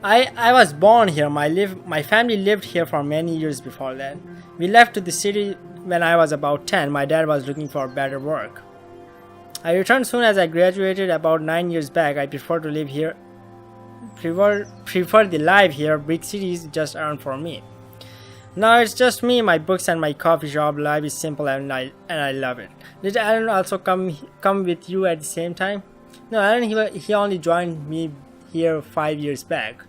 I was born here. My family lived here for many years before that. We left to the city when I was about 10. My dad was looking for better work. I returned soon as I graduated about 9 years back. I prefer to live here. Prefer the life here. Big cities just aren't for me. Now it's just me, my books, and my coffee shop. Life is simple and I love it. Did Alan also come with you at the same time? No, Alan he only joined me here 5 years back.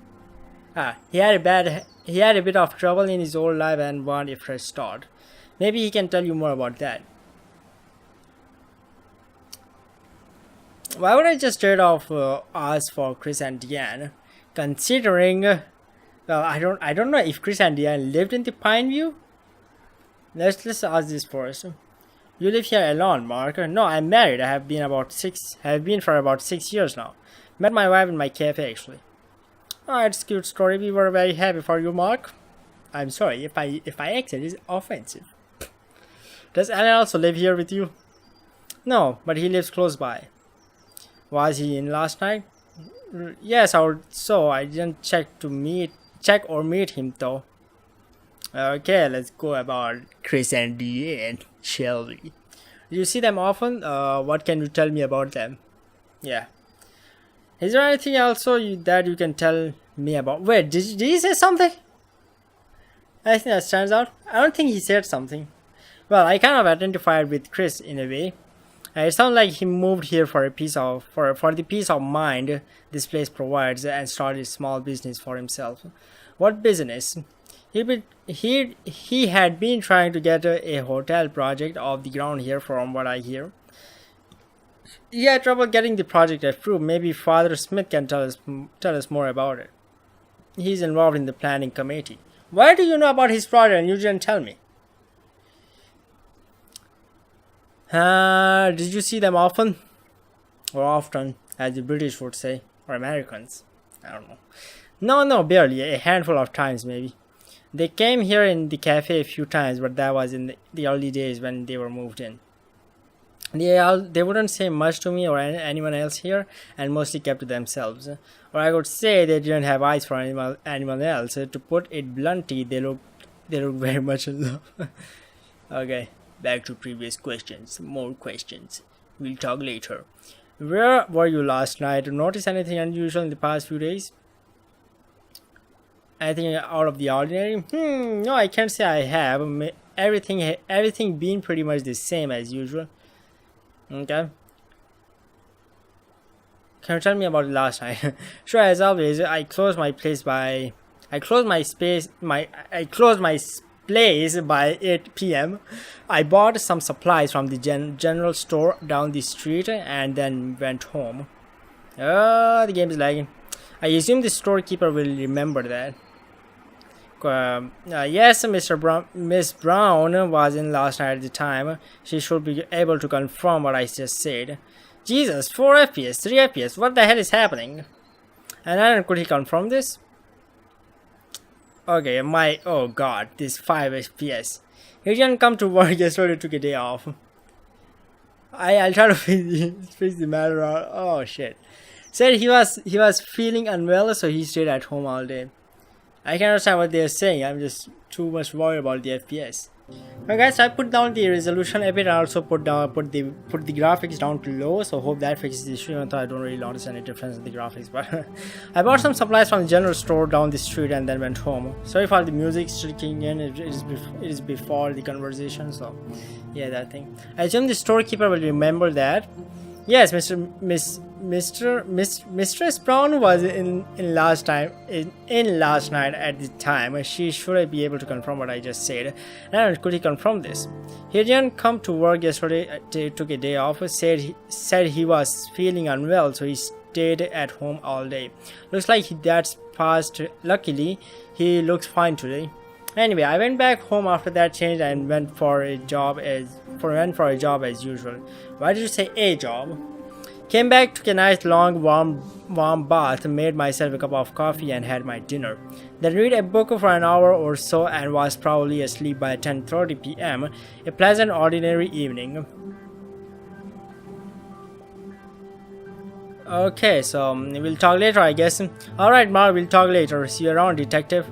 He had a bit of trouble in his old life and wanted a fresh start. Maybe he can tell you more about that. Why would I just trade off us for Chris and Deanne? Considering, well, I don't know if Chris and Deanne lived in the Pineview. Let's ask this first. You live here alone, Mark? No, I'm married. I have been for about 6 years now. Met my wife in my cafe actually. Oh, it's a cute story. We were very happy for you, Mark. I'm sorry if I acted is offensive. Does Alan also live here with you? No, but he lives close by. Was he in last night? Yes, or so. I didn't check or meet him though. Okay, let's go about Chris and Deanne, shall we? Do you see them often? What can you tell me about them? Yeah. Is there anything else that you can tell me about? Wait, did he say something? I think that stands out. I don't think he said something. Well, I kind of identified with Chris in a way. It sounds like he moved here for the peace of mind this place provides and started a small business for himself. What business? He had been trying to get a hotel project off the ground here, from what I hear. He had trouble getting the project approved. Maybe Father Smith can tell us more about it. He's involved in the planning committee. Why do you know about his project and you didn't tell me? Did you see them often? Or often, as the British would say, or Americans. I don't know. No, barely. A handful of times, maybe. They came here in the cafe a few times, but that was in the early days when they were moved in. They wouldn't say much to me or anyone else here, and mostly kept to themselves. Or I would say they didn't have eyes for anyone else. To put it bluntly, they looked very much in love. Okay, back to previous questions. More questions. We'll talk later. Where were you last night? Notice anything unusual in the past few days? Anything out of the ordinary? No, I can't say I have. Everything being pretty much the same as usual. Okay. Can you tell me about it last night? Sure, as always, I closed my place by 8 p.m. I bought some supplies from the general store down the street and then went home. The game is lagging. I assume the storekeeper will remember that. Yes, Miss Brown was in last night at the time. She should be able to confirm what I just said. Jesus, 4 FPS, 3 FPS, what the hell is happening? And Aaron, could he confirm this? Okay, oh god, this 5 FPS. He didn't come to work yesterday, took a day off. I'll try to fix the matter out. Oh shit. Said he was feeling unwell, so he stayed at home all day. I can understand what they're saying. I'm just too much worried about the FPS. Okay, guys, so I put down the resolution a bit. I also put the graphics down to low, so hope that fixes the issue. Even though I don't really notice any difference in the graphics, but I bought some supplies from the general store down the street and then went home. Sorry for the music still kicking in. It is before the conversation, so yeah, that thing. I assume the storekeeper will remember that. Yes, Mistress Brown was in last night at the time. She should be able to confirm what I just said. And could he confirm this? He didn't come to work yesterday. Took a day off. Said he was feeling unwell, so he stayed at home all day. Looks like that's passed. Luckily, he looks fine today. Anyway, I went back home after that change and went for a job as usual. Why did you say a job? Came back, took a nice long warm bath, made myself a cup of coffee and had my dinner. Then read a book for an hour or so and was probably asleep by 10:30 p.m. A pleasant ordinary evening. Okay, so we'll talk later, I guess. Alright, Mark, we'll talk later. See you around, detective.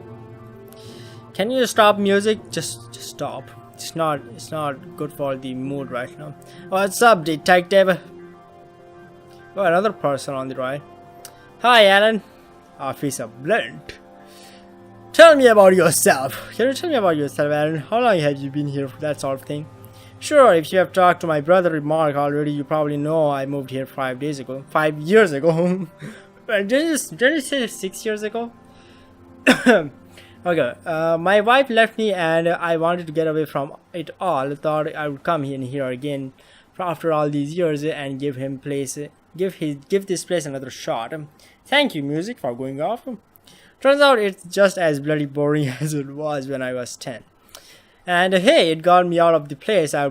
Can you stop music? Just stop. It's not good for the mood right now. What's up, detective? Oh, another person on the right. Hi, Alan. Officer Blunt. Tell me about yourself. Can you tell me about yourself, Alan? How long have you been here for that sort of thing? Sure, if you have talked to my brother Mark already, you probably know I moved here 5 years ago. Didn't you say 6 years ago? Okay, my wife left me and I wanted to get away from it all. Thought I would come in here again after all these years and give this place another shot. Thank you, music, for going off. Turns out it's just as bloody boring as it was when I was 10. And hey, it got me out of the place I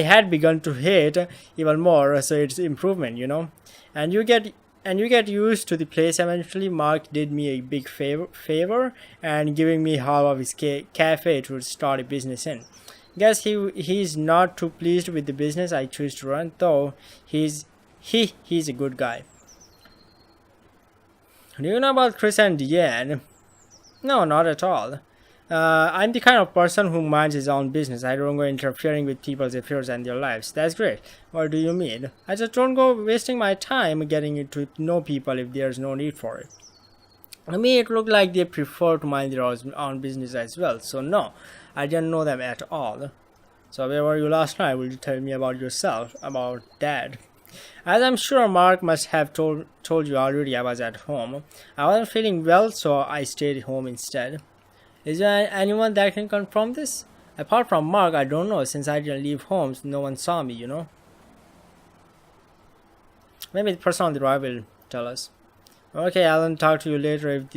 had begun to hate even more, so it's improvement, you know. And you get used to the place eventually. Mark did me a big favor and giving me half of his cafe to start a business in. Guess he's not too pleased with the business I choose to run, though he's a good guy. Do you know about Chris and Deanne? No, not at all. I'm the kind of person who minds his own business. I don't go interfering with people's affairs and their lives. That's great. What do you mean? I just don't go wasting my time getting to know people if there's no need for it. To me, it looked like they prefer to mind their own business as well. So no, I didn't know them at all. So where were you last night? Will you tell me about yourself, about Dad? As I'm sure Mark must have told you already, I was at home. I wasn't feeling well, so I stayed home instead. Is there anyone that can confirm this? Apart from Mark, I don't know. Since I didn't leave home, no one saw me, you know. Maybe the person on the right will tell us. Okay, I'll talk to you later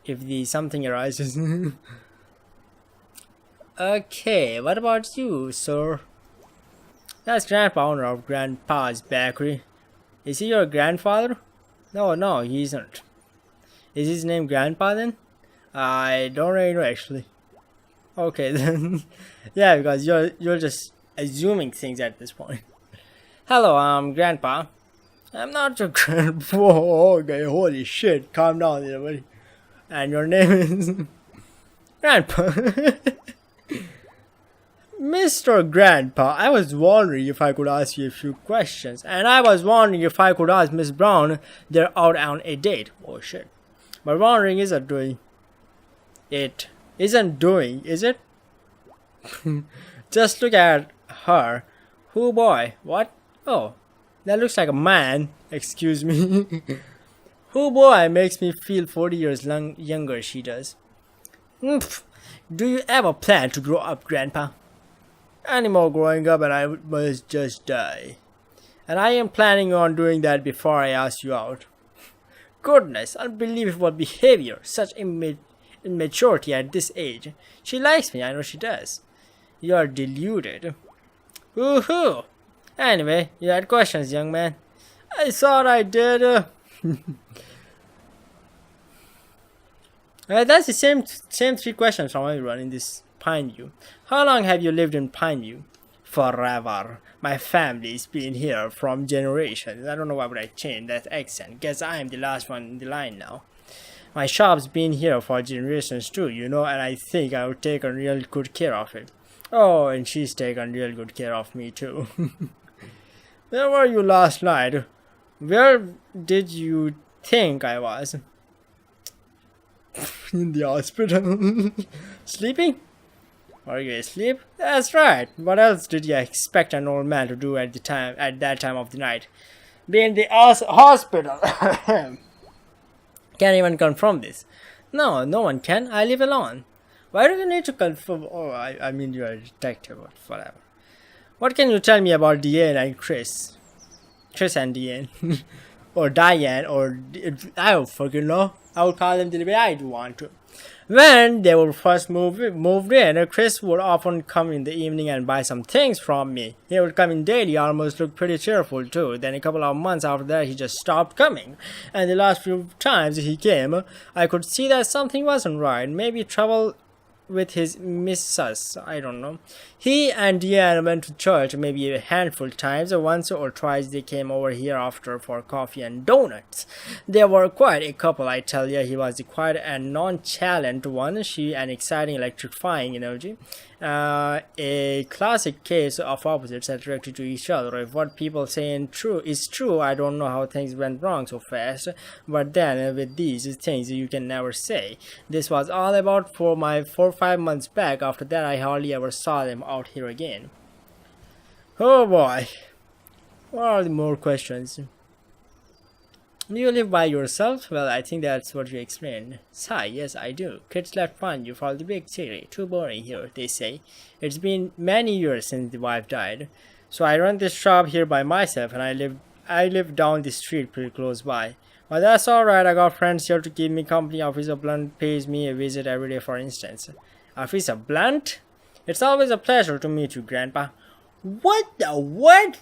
if the something arises. Okay, what about you, sir? That's Grandpa, owner of Grandpa's Bakery. Is he your grandfather? No, he isn't. Is his name Grandpa then? I don't really know actually. Okay then. Yeah, because you're just assuming things at this point. Hello, I'm Grandpa. I'm not your grandpa. Okay, holy shit, calm down there, buddy. And your name is Grandpa. Mr. Grandpa, I was wondering if I could ask you a few questions, and I was wondering if I could ask Miss Brown. They're out on a date. Oh shit. But wondering isn't doing. It isn't doing, is it? Just look at her. Who boy? What? Oh, that looks like a man. Excuse me. Who boy makes me feel 40 years younger, she does. Oomph. Do you ever plan to grow up, Grandpa? Any more growing up and I must just die. And I am planning on doing that before I ask you out. Goodness, unbelievable behavior. Such immaturity at this age. She likes me, I know she does. You're deluded. Woohoo! Anyway, you had questions, young man. I thought I did. That's the same three questions from everyone in this Pineview. How long have you lived in Pineview? Forever. My family's been here from generations. I don't know why would I change that accent. Guess I'm the last one in the line now. My shop's been here for generations too, you know, and I think I would take real good care of it. Oh, and she's taken real good care of me too. Where were you last night? Where did you think I was? In the hospital. Sleeping? Are you asleep? That's right. What else did you expect an old man to do at that time of the night? Be in the hospital. Can't even confirm this. No, no one can. I live alone. Why do you need to confirm? Oh, I mean you're a detective or whatever. What can you tell me about Diane and Chris? Chris and Diane. Or Diane, or I don't fucking know. I would call them the way I do want to. When they were first moved in, Chris would often come in the evening and buy some things from me. He would come in daily, almost looked pretty cheerful too. Then a couple of months after that, he just stopped coming. And the last few times he came, I could see that something wasn't right. Maybe trouble with his missus, I don't know. He and Deanne went to church maybe a handful of times. Once or twice they came over here after for coffee and donuts. They were quite a couple, I tell you. He was the quiet and nonchalant one, she an exciting electrifying energy. A classic case of opposites attracted to each other. If what people say is true, I don't know how things went wrong so fast. But then with these things you can never say. This was all about 4 or 5 months back. After that I hardly ever saw them out here again. Oh boy. What are the more questions? Do you live by yourself? Well, I think that's what you explained. Sigh, yes, I do. Kids left fun you for the big city. Too boring here, they say. It's been many years since the wife died. So I run this shop here by myself, and I live down the street pretty close by. But that's alright, I got friends here to keep me company. Officer Blunt pays me a visit every day, for instance. Officer Blunt? It's always a pleasure to meet you, Grandpa. What the what?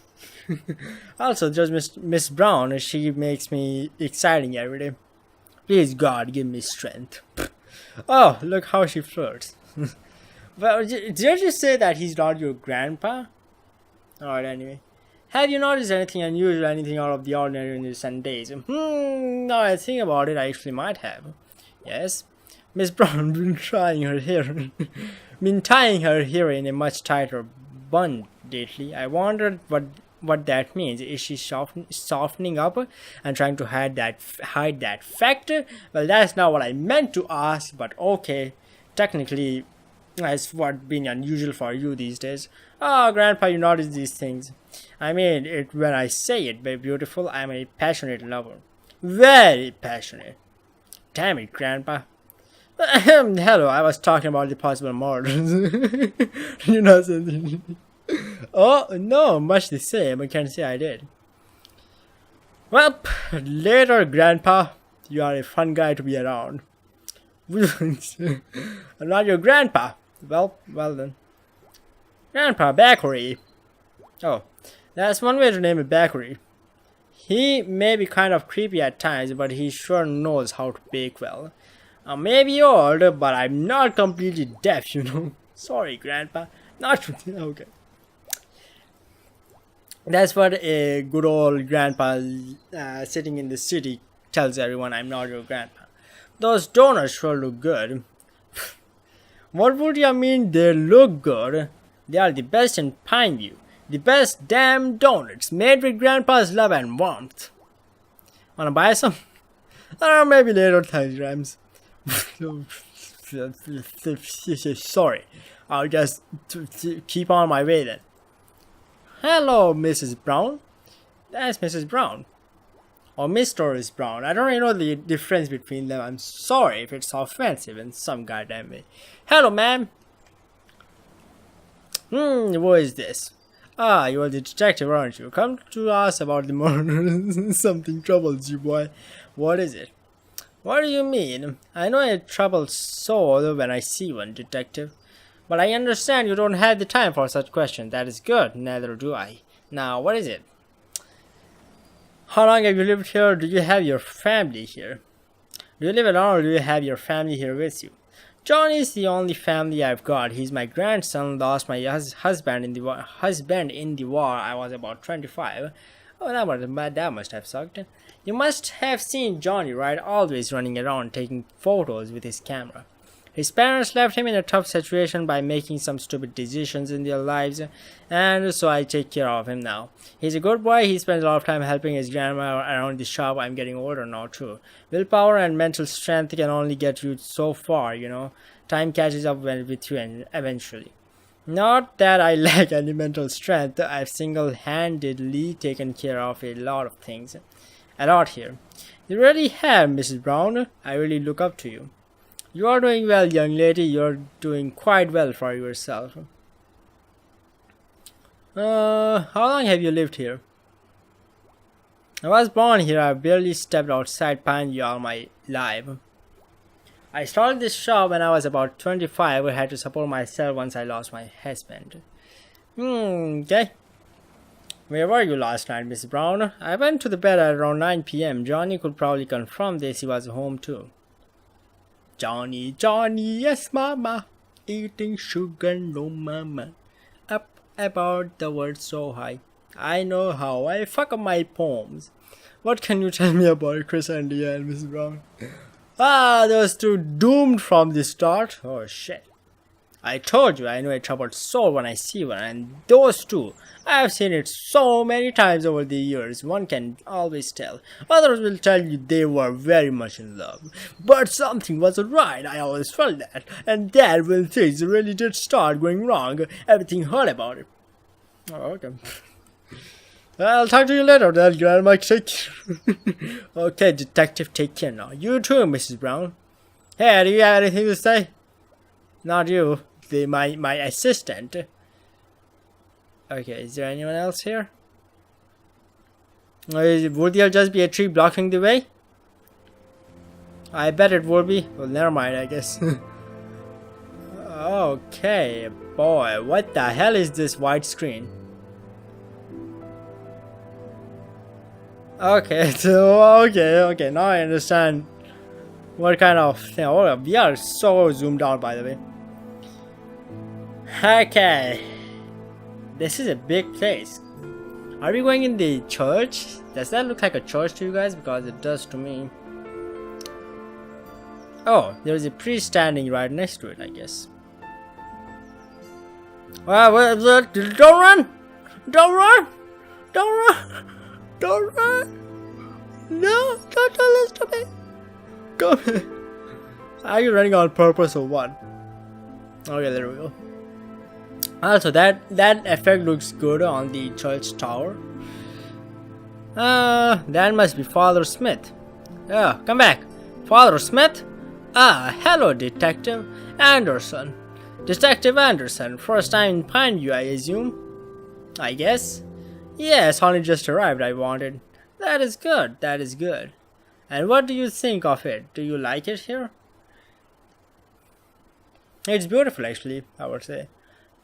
Also, just Miss Brown, she makes me exciting every day. Please God, give me strength. Oh, look how she flirts. Well, did you say that he's not your grandpa? Alright, anyway. Have you noticed anything unusual, anything out of the ordinary in the Sundays? Now I think about it, I actually might have. Yes. Miss Brown been trying her hair, been tying her hair in a much tighter bun lately. I wondered what that means. Is she softening up and trying to hide that fact? Well, that's not what I meant to ask, but okay. Technically, that's what being unusual for you these days. Oh, Grandpa, you notice these things. I mean it when I say it, very beautiful. I'm a passionate lover. Very passionate. Damn it, Grandpa. Hello, I was talking about the possible murders. You know something? Oh, no, much the same. I can't say I did. Well, later, Grandpa. You are a fun guy to be around. I'm not your grandpa. Well then. Grandpa Bakery. Oh, that's one way to name a bakery. He may be kind of creepy at times, but he sure knows how to bake well. I may be old, but I'm not completely deaf, you know. Sorry, Grandpa. Not okay. That's what a good old grandpa sitting in the city tells everyone. I'm not your grandpa. Those donuts sure look good. What would you mean they look good? They are the best in Pineview. The best damn donuts made with Grandpa's love and warmth. Wanna buy some? Maybe later, thanks, Rams. Sorry. I'll just keep on my way then. Hello, Mrs. Brown. That's Mrs. Brown. Or Mr. Brown. I don't really know the difference between them. I'm sorry if it's offensive in some goddamn way. Hello, ma'am. What is this? Ah, you are the detective, aren't you? Come to us about the murder. Something troubles you, boy. What is it? What do you mean? I know a troubled soul when I see one, detective. But I understand you don't have the time for such questions. That is good. Neither do I. Now, what is it? How long have you lived here? Do you have your family here? Do you live alone or do you have your family here with you? Johnny is the only family I've got. He's my grandson. Lost my husband in the war. I was about 25. Oh, that must have sucked. You must have seen Johnny, right? Always running around taking photos with his camera. His parents left him in a tough situation by making some stupid decisions in their lives, and so I take care of him now. He's a good boy. He spends a lot of time helping his grandma around the shop. I'm getting older now too. Willpower and mental strength can only get you so far, you know. Time catches up with you and eventually. Not that I lack any mental strength. I've single-handedly taken care of a lot of things. A lot here. You really have, Mrs. Brown. I really look up to you. You are doing well, young lady. You're doing quite well for yourself. How long have you lived here? I was born here. I barely stepped outside Pineview all my life. I started this shop when I was about 25. I had to support myself once I lost my husband. Okay. Where were you last night, Miss Brown? I went to the bed at around 9 p.m. Johnny could probably confirm this. He was home too. Johnny, yes mama, eating sugar, no mama, up about the word so high. I know how I fuck up my poems. What can you tell me about Chris and Leah and Miss Brown? Those two doomed from the start. Oh shit. I told you I know a troubled soul when I see one, and those two, I've seen it so many times over the years, one can always tell. Others will tell you they were very much in love. But something wasn't right, I always felt that. And that when things really did start going wrong, everything hurt about it. Oh, okay. I'll talk to you later then, Grandma. Okay, detective, take care now. You too, Mrs. Brown. Hey, do you have anything to say? Not you. My assistant. Okay, is there anyone else here? Would there just be a tree blocking the way? I bet it would be. Well, never mind, I guess. Okay, boy, what the hell is this white screen? Okay, okay, now I understand what kind of thing. Oh, we are so zoomed out, by the way. Okay, this is a big place. Are we going in the church? Does that look like a church to you guys? Because it does to me. Oh, there's a priest standing right next to it, I guess. Don't run! Don't run! Don't run! Don't run! No! Don't listen to me! Come! Are you running on purpose or what? Okay, there we go. Also, that effect looks good on the church tower. That must be Father Smith. Yeah, come back. Father Smith? Hello, Detective Anderson. Detective Anderson, first time in Pineview, I assume? I guess? Yes, only just arrived, I wanted. That is good, that is good. And what do you think of it? Do you like it here? It's beautiful, actually, I would say.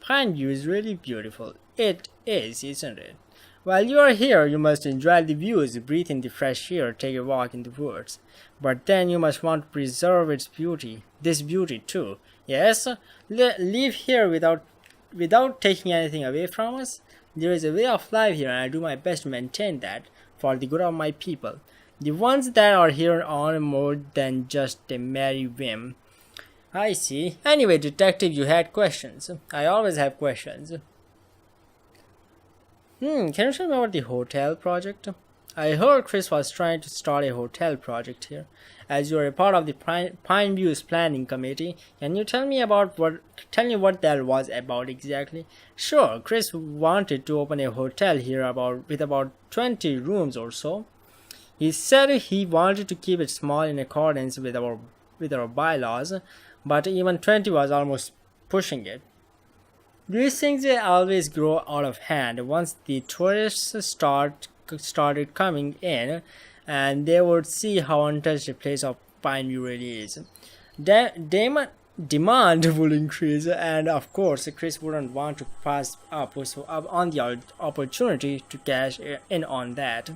Pineview is really beautiful. It is, isn't it? While you are here, you must enjoy the views, breathe in the fresh air, take a walk in the woods. But then you must want to preserve its beauty, this beauty too. Yes, live here without taking anything away from us. There is a way of life here, and I do my best to maintain that for the good of my people. The ones that are here are more than just a merry whim. I see. Anyway, Detective, you had questions. I always have questions. Can you tell me about the hotel project? I heard Chris was trying to start a hotel project here. As you are a part of the Pineview's planning committee, can you tell me what that was about exactly? Sure, Chris wanted to open a hotel here with about 20 rooms or so. He said he wanted to keep it small in accordance with our bylaws, but even 20 was almost pushing it. These things always grow out of hand once the tourists started coming in, and they would see how untouched a place of Pineview really is. Demand will increase, and of course, Chris wouldn't want to pass up on the opportunity to cash in on that.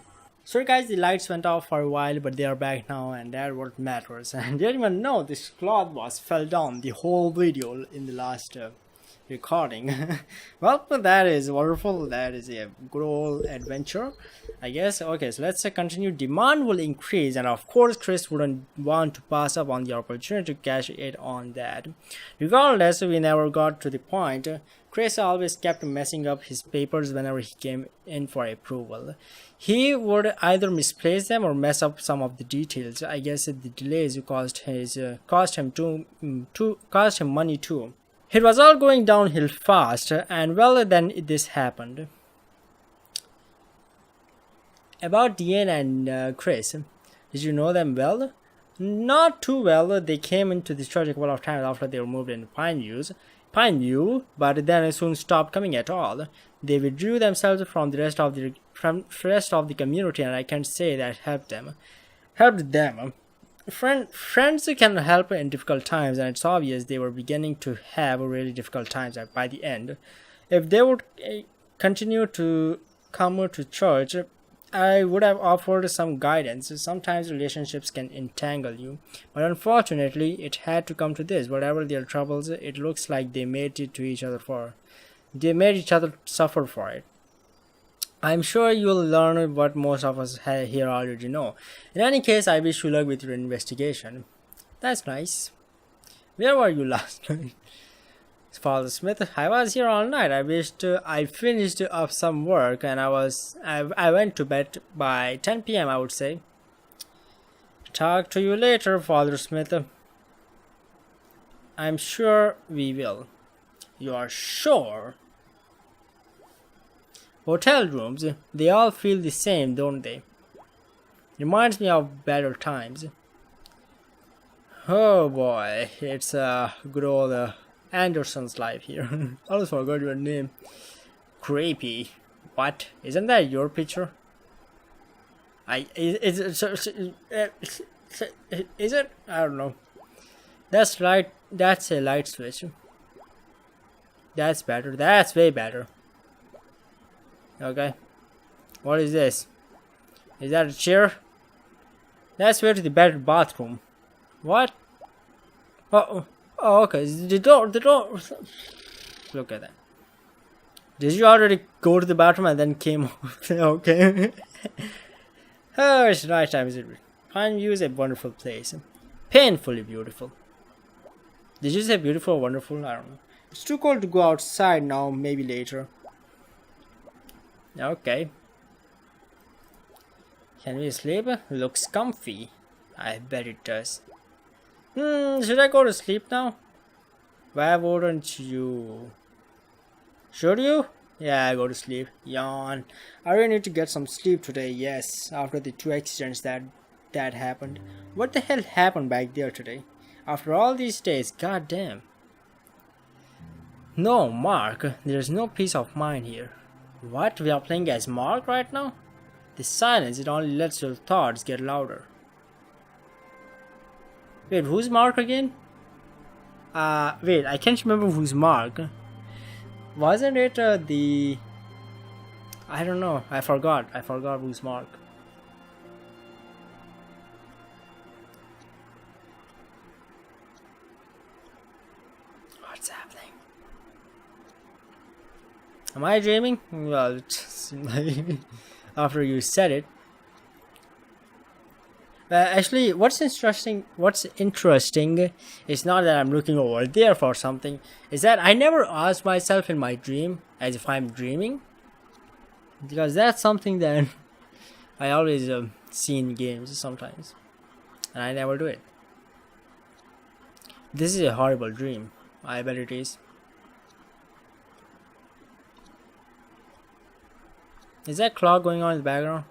Sorry guys, the lights went off for a while, but they are back now, and that's what matters. And didn't even know this cloth fell down the whole video in the last recording. Well, that is wonderful. That is a good old adventure, I guess. Okay, so let's continue. Demand will increase, and of course Chris wouldn't want to pass up on the opportunity to cash it on that. Regardless, we never got to the point. Chris always kept messing up his papers whenever he came in for approval. He would either misplace them or mess up some of the details. I guess the delays cost him money too. It was all going downhill fast, and well, then this happened. About Dean and Chris, did you know them well? Not too well. They came into this church a couple of times after they were moved into Pineview, but then soon stopped coming at all. They withdrew themselves from the rest of the community, and I can't say that helped them. Friends can help in difficult times, and it's obvious they were beginning to have really difficult times by the end. If they would continue to come to church, I would have offered some guidance. Sometimes relationships can entangle you, but unfortunately it had to come to this. Whatever their troubles, it looks like they made each other suffer for it. I'm sure you'll learn what most of us here already know. In any case, I wish you luck with your investigation. That's nice. Where were you last night? Father Smith, I was here all night. I wished I finished up some work, and I went to bed by 10 p.m. I would say. Talk to you later, Father Smith. I'm sure we will. You are sure? Hotel rooms, they all feel the same, don't they? Reminds me of better times. Oh boy, it's a good old Anderson's life here. I almost forgot your name. Creepy. What? Isn't that your picture? Is it? I don't know. That's right. That's a light switch. That's better. That's way better. Okay. What is this? Is that a chair? That's where to the better bathroom. What? Oh, okay. The door. Look at that. Did you already go to the bathroom and then came out? Okay. Oh, it's night time, is it? Pineview is a wonderful place. Painfully beautiful. Did you say beautiful or wonderful? I don't know. It's too cold to go outside now, maybe later. Okay. Can we sleep? Looks comfy. I bet it does. Should I go to sleep now? Why wouldn't you? Should you? Yeah, go to sleep. Yawn. I really need to get some sleep today, yes, after the 2 accidents that happened. What the hell happened back there today? After all these days, goddamn. No, Mark, there's no peace of mind here. What? We are playing as Mark right now? The silence, it only lets your thoughts get louder. Wait, who's Mark again? Wait, I can't remember who's Mark. Wasn't it the... I don't know, I forgot who's Mark. What's happening? Am I dreaming? Well, it seemed like after you said it. Actually, what's interesting is not that I'm looking over there for something, is that I never ask myself in my dream as if I'm dreaming, because that's something that I always see in games sometimes, and I never do it. This is a horrible dream. I bet it is. Is that clock going on in the background?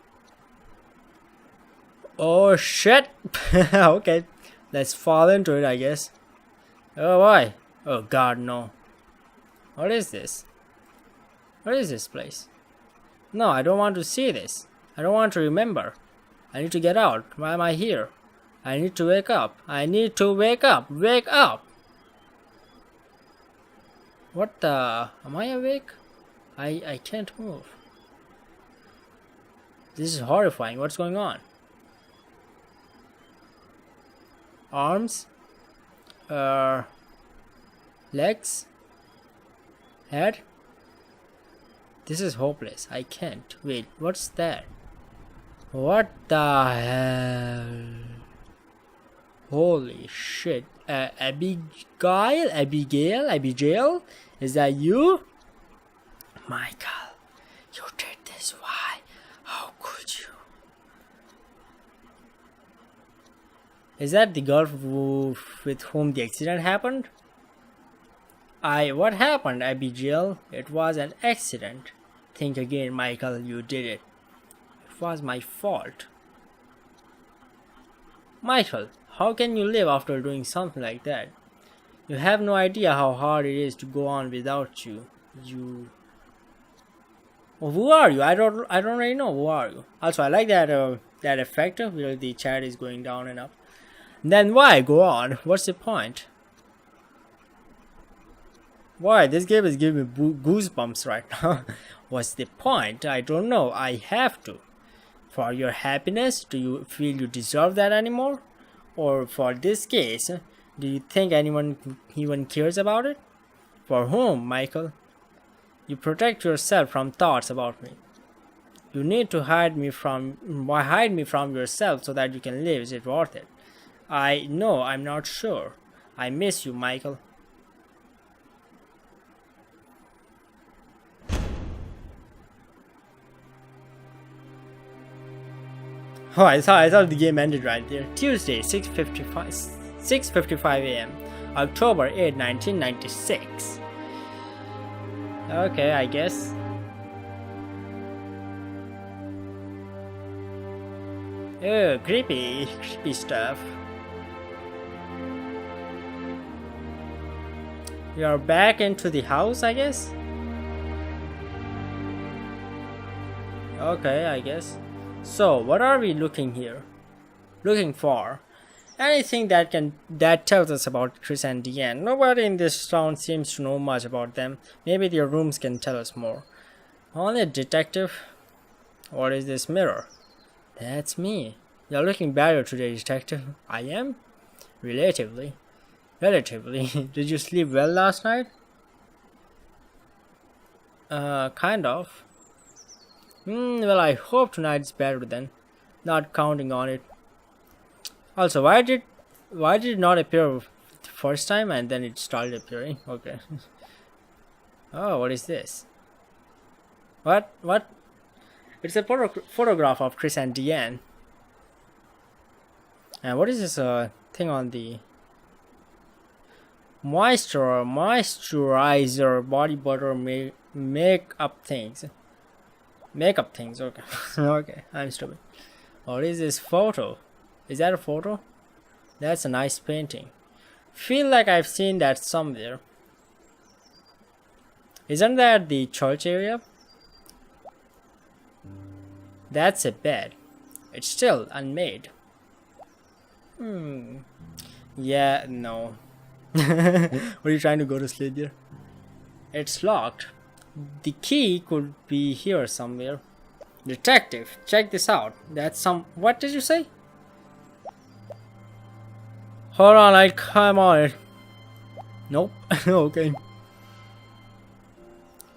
Oh shit! Okay, let's fall into it, I guess. Oh why? Oh god, no. What is this? What is this place? No, I don't want to see this. I don't want to remember. I need to get out. Why am I here? I need to wake up. I need to wake up. Wake up! What the? Am I awake? I can't move. This is horrifying. What's going on? Arms, legs, head. This is hopeless. I can't. Wait, what's that? What the hell? Holy shit. Abigail? Is that you? Michael, you did this. Why? How could you? Is that the girl with whom the accident happened? What happened, Abigail? It was an accident. Think again, Michael, you did it. It was my fault. Michael, how can you live after doing something like that? You have no idea how hard it is to go on without you. Well, who are you? I don't really know. Who are you? Also, I like that effect where the chat is going down and up. Then why? Go on. What's the point? Why? This game is giving me goosebumps right now. What's the point? I don't know. I have to. For your happiness? Do you feel you deserve that anymore? Or for this case, do you think anyone even cares about it? For whom, Michael? You protect yourself from thoughts about me. You need to hide me from yourself so that you can live. Is it worth it? I know, I'm not sure. I miss you, Michael. Oh, I thought the game ended right there. Tuesday, 6:55 a.m. October 8, 1996. Okay, I guess. Oh, creepy stuff. We are back into the house, I guess. Okay, I guess. So, what are we looking for? Anything that tells us about Chris and Deanne. Nobody in this town seems to know much about them. Maybe their rooms can tell us more. Only a detective. What is this mirror? That's me. You're looking better today, detective. I am? Relatively. Did you sleep well last night? Kind of. Well, I hope tonight's better then. Not counting on it. Also, why did Why did it not appear the first time and then it started appearing? Okay. Oh, what is this? What? What? It's a photograph of Chris and Deanne. And what is this thing on the moisturizer, body butter, makeup things? Makeup things. Okay. Okay, I'm stupid. What is this photo? Is that a photo? That's a nice painting. Feel like I've seen that somewhere. Isn't that the church area? That's a bed. It's still unmade. Yeah, no. Were you trying to go to sleep here? It's locked. The key could be here somewhere. Detective, check this out. That's some... What did you say? Hold on, I'll climb on it. Nope. Okay.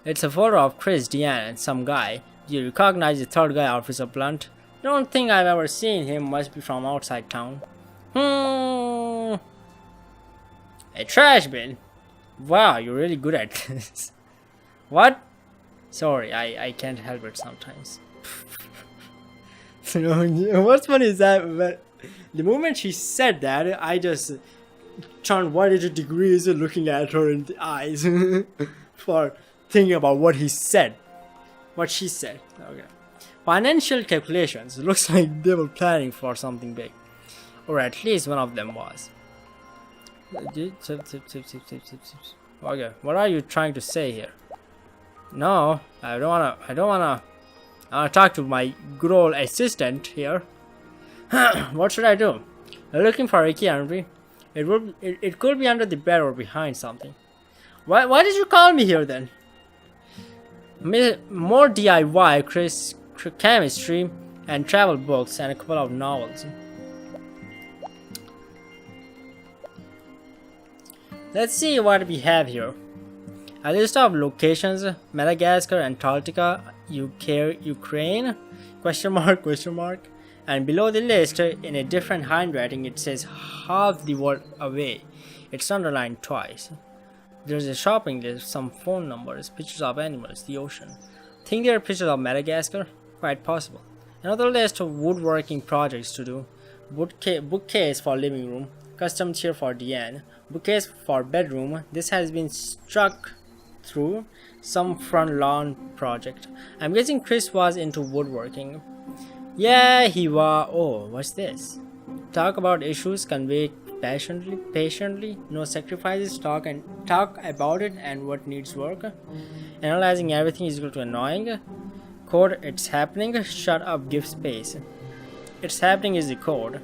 It's a photo of Chris, Deanne, and some guy. Do you recognize the third guy, Officer Blunt? Don't think I've ever seen him. Must be from outside town. A trash bin. Wow, you're really good at this. What? Sorry, I can't help it sometimes. What's funny is that the moment she said that, I just turned 180 degrees looking at her in the eyes for thinking about what he said. What she said. Okay. Financial calculations. Looks like they were planning for something big. Or at least one of them was. Okay, what are you trying to say here? No, I don't wanna talk to my good old assistant here. What should I do? We're looking for a key, aren't we? It could be under the bed or behind something. Why did you call me here then? More DIY, chemistry, and travel books, and a couple of novels. Let's see what we have here. A list of locations: Madagascar, Antarctica, Ukraine, question mark. And below the list, in a different handwriting, it says half the world away. It's underlined twice. There's a shopping list, some phone numbers, pictures of animals, the ocean. Think there are pictures of Madagascar? Quite possible. Another list of woodworking projects to do. Bookcase for living room, custom chair for Deanne, bookcase for bedroom. This has been struck through some front lawn project. I'm guessing Chris was into woodworking. Yeah, he was. Oh, what's this? Talk about issues, convey patiently, no sacrifices, talk about it and what needs work. Analyzing everything is equal to annoying. Code, it's happening, shut up, give space. It's happening is the code.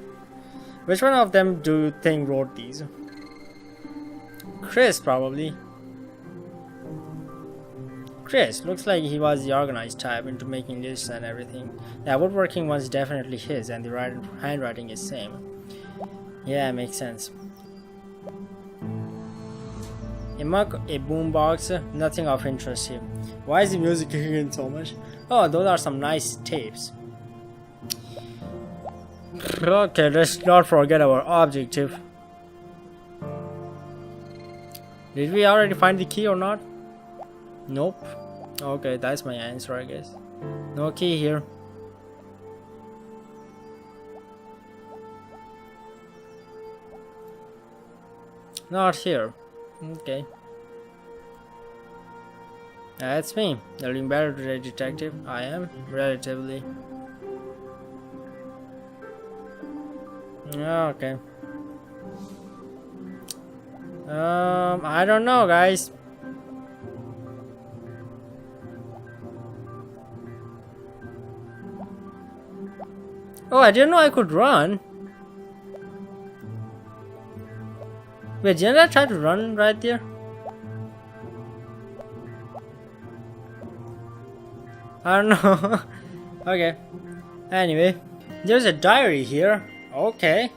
Which one of them do you think wrote these? Chris, probably. Chris, looks like he was the organized type into making lists and everything. That woodworking one's definitely his, and the handwriting is same. Yeah, makes sense. A mug, a boombox, nothing of interest here. Why is the music kicking in so much? Oh, those are some nice tapes. Okay, let's not forget our objective. Did we already find the key or not? Nope. Okay, that's my answer, I guess. No key here. Not here. Okay. That's me. Getting better today, detective. I am, relatively. Okay. I don't know, guys. Oh, I didn't know I could run. Wait, didn't I try to run right there? I don't know. Okay. Anyway, there's a diary here. Okay.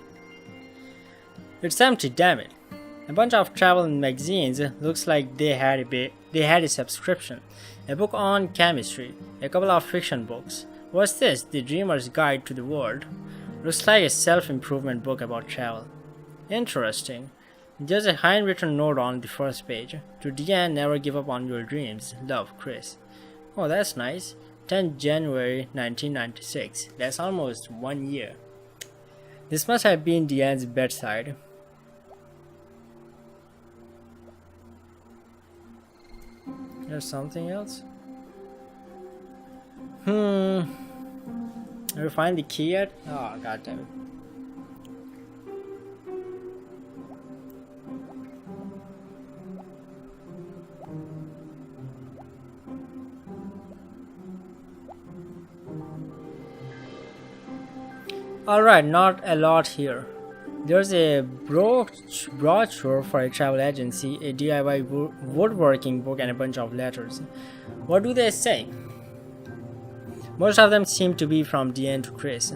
It's empty, damn it. A bunch of travel magazines. Looks like they had a subscription. A book on chemistry. A couple of fiction books. What's this? The Dreamer's Guide to the World. Looks like a self-improvement book about travel. Interesting. There's a handwritten note on the first page. To Deanne, never give up on your dreams. Love, Chris. Oh, that's nice. 10th January 1996. That's almost 1 year. This must have been Deanne's bedside. There's something else? Ever find the key yet? Oh, god damn it. Alright, not a lot here. There's a brochure for a travel agency, a DIY woodworking book, and a bunch of letters. What do they say? Most of them seem to be from Deanne to Chris.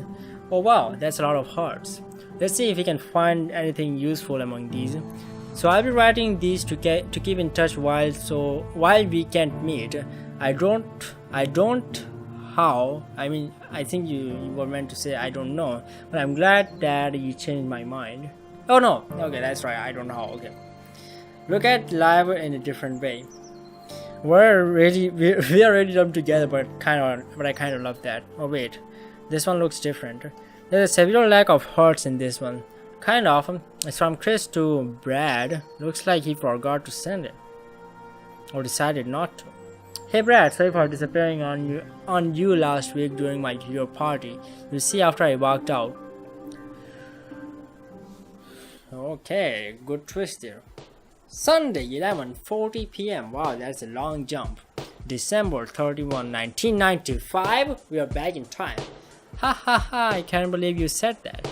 Oh wow, that's a lot of hearts. Let's see if we can find anything useful among these. So I'll be writing these to keep in touch while we can't meet. I think you were meant to say I don't know, but I'm glad that you changed my mind. Oh no, okay, that's right, I don't know. Okay, look at life in a different way. We are already done together, but I kind of love that. Oh wait, this one looks different. There's a severe lack of hearts in this one. Kind of. It's from Chris to Brad. Looks like he forgot to send it, or decided not to. Hey Brad, sorry for disappearing on you last week during my your party. You see, after I walked out. Okay, good twist there. Sunday, 11:40 p.m. Wow, that's a long jump. December 31, 1995. We are back in time. Ha ha ha! I can't believe you said that.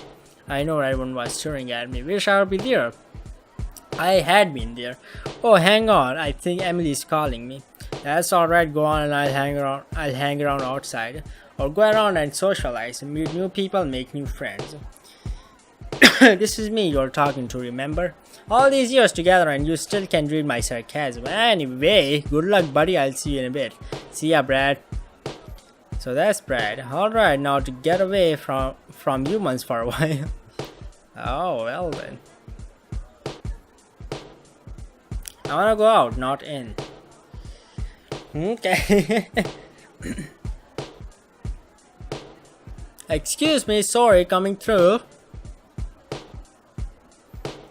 I know everyone was staring at me. Wish I would be there. I had been there. Oh, hang on. I think Emily's calling me. That's alright, go on and I'll hang around outside. Or go around and socialize, meet new people, make new friends. This is me you're talking to, remember? All these years together and you still can't read my sarcasm. Anyway, good luck buddy, I'll see you in a bit. See ya, Brad. So that's Brad. Alright, now to get away from humans for a while. Oh, well then. I wanna go out, not in. Okay. Excuse me, sorry, coming through.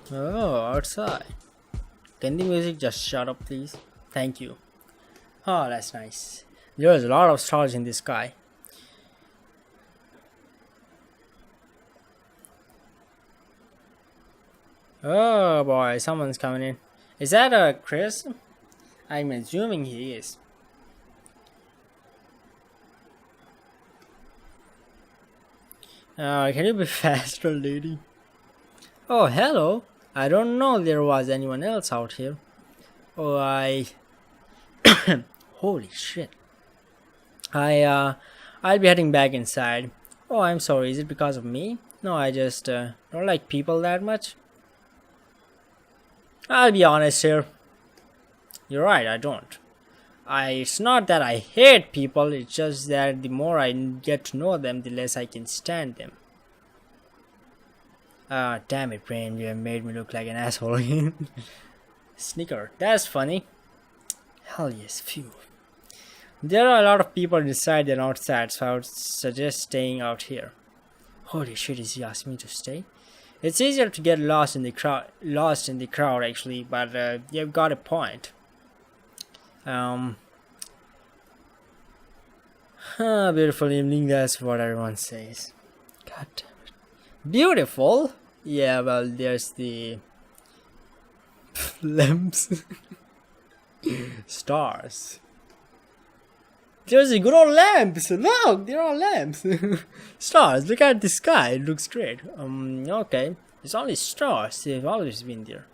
Oh, outside. Can the music just shut up, please? Thank you. Oh, that's nice. There's a lot of stars in the sky. Oh boy, someone's coming in. Is that Chris? I'm assuming he is. Can you be faster, lady? Oh, hello. I don't know there was anyone else out here. Oh, Holy shit. I'll be heading back inside. Oh, I'm sorry. Is it because of me? No, I just don't like people that much. I'll be honest here. You're right, I don't. It's not that I hate people, it's just that the more I get to know them, the less I can stand them. Ah, damn it, Brain, you have made me look like an asshole. Snicker, that's funny. Hell yes, phew. There are a lot of people inside and outside, so I would suggest staying out here. Holy shit, is he asking me to stay? It's easier to get lost in the crowd actually, but you've got a point. Beautiful evening, that's what everyone says. God damn it. Beautiful? Yeah, well, there's the lamps. Stars. There's the good old lamps. Look, there are lamps. Stars, look at the sky, it looks great. Okay. It's only stars, they've always been there.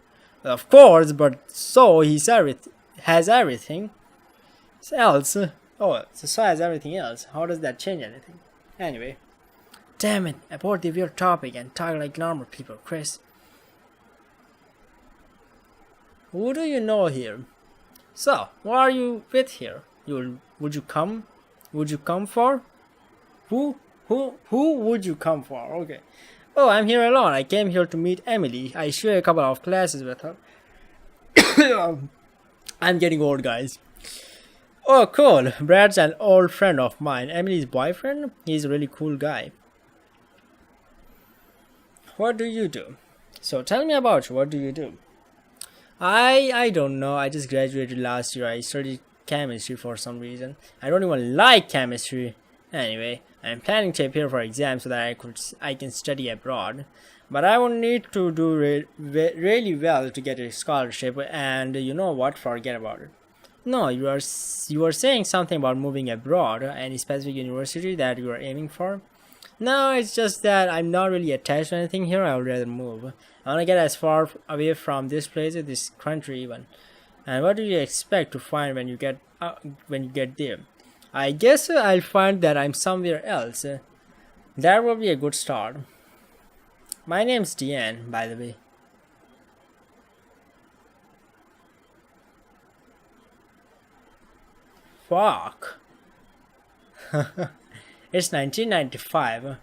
Of course, but so has everything else. Oh, so has everything else. How does that change anything? Anyway. Damn it, abort the weird topic and talk like normal people, Chris. Who do you know here? So, what are you with here? Would you come? Would you come for? Who would you come for? Okay. Oh, I'm here alone. I came here to meet Emily. I share a couple of classes with her. I'm getting old, guys. Oh, cool. Brad's an old friend of mine. Emily's boyfriend? He's a really cool guy. What do you do? So tell me about you. What do you do? I don't know. I just graduated last year. I studied chemistry for some reason. I don't even like chemistry. Anyway, I'm planning to appear for exams so that I can study abroad. But I would need to do really well to get a scholarship. And you know what? Forget about it. No, you are saying something about moving abroad. Any specific university that you are aiming for? No, it's just that I'm not really attached to anything here. I would rather move. I want to get as far away from this place, this country even. And what do you expect to find when you get there? I guess I'll find that I'm somewhere else. That will be a good start. My name's Deanne, by the way. Fuck. It's 1995.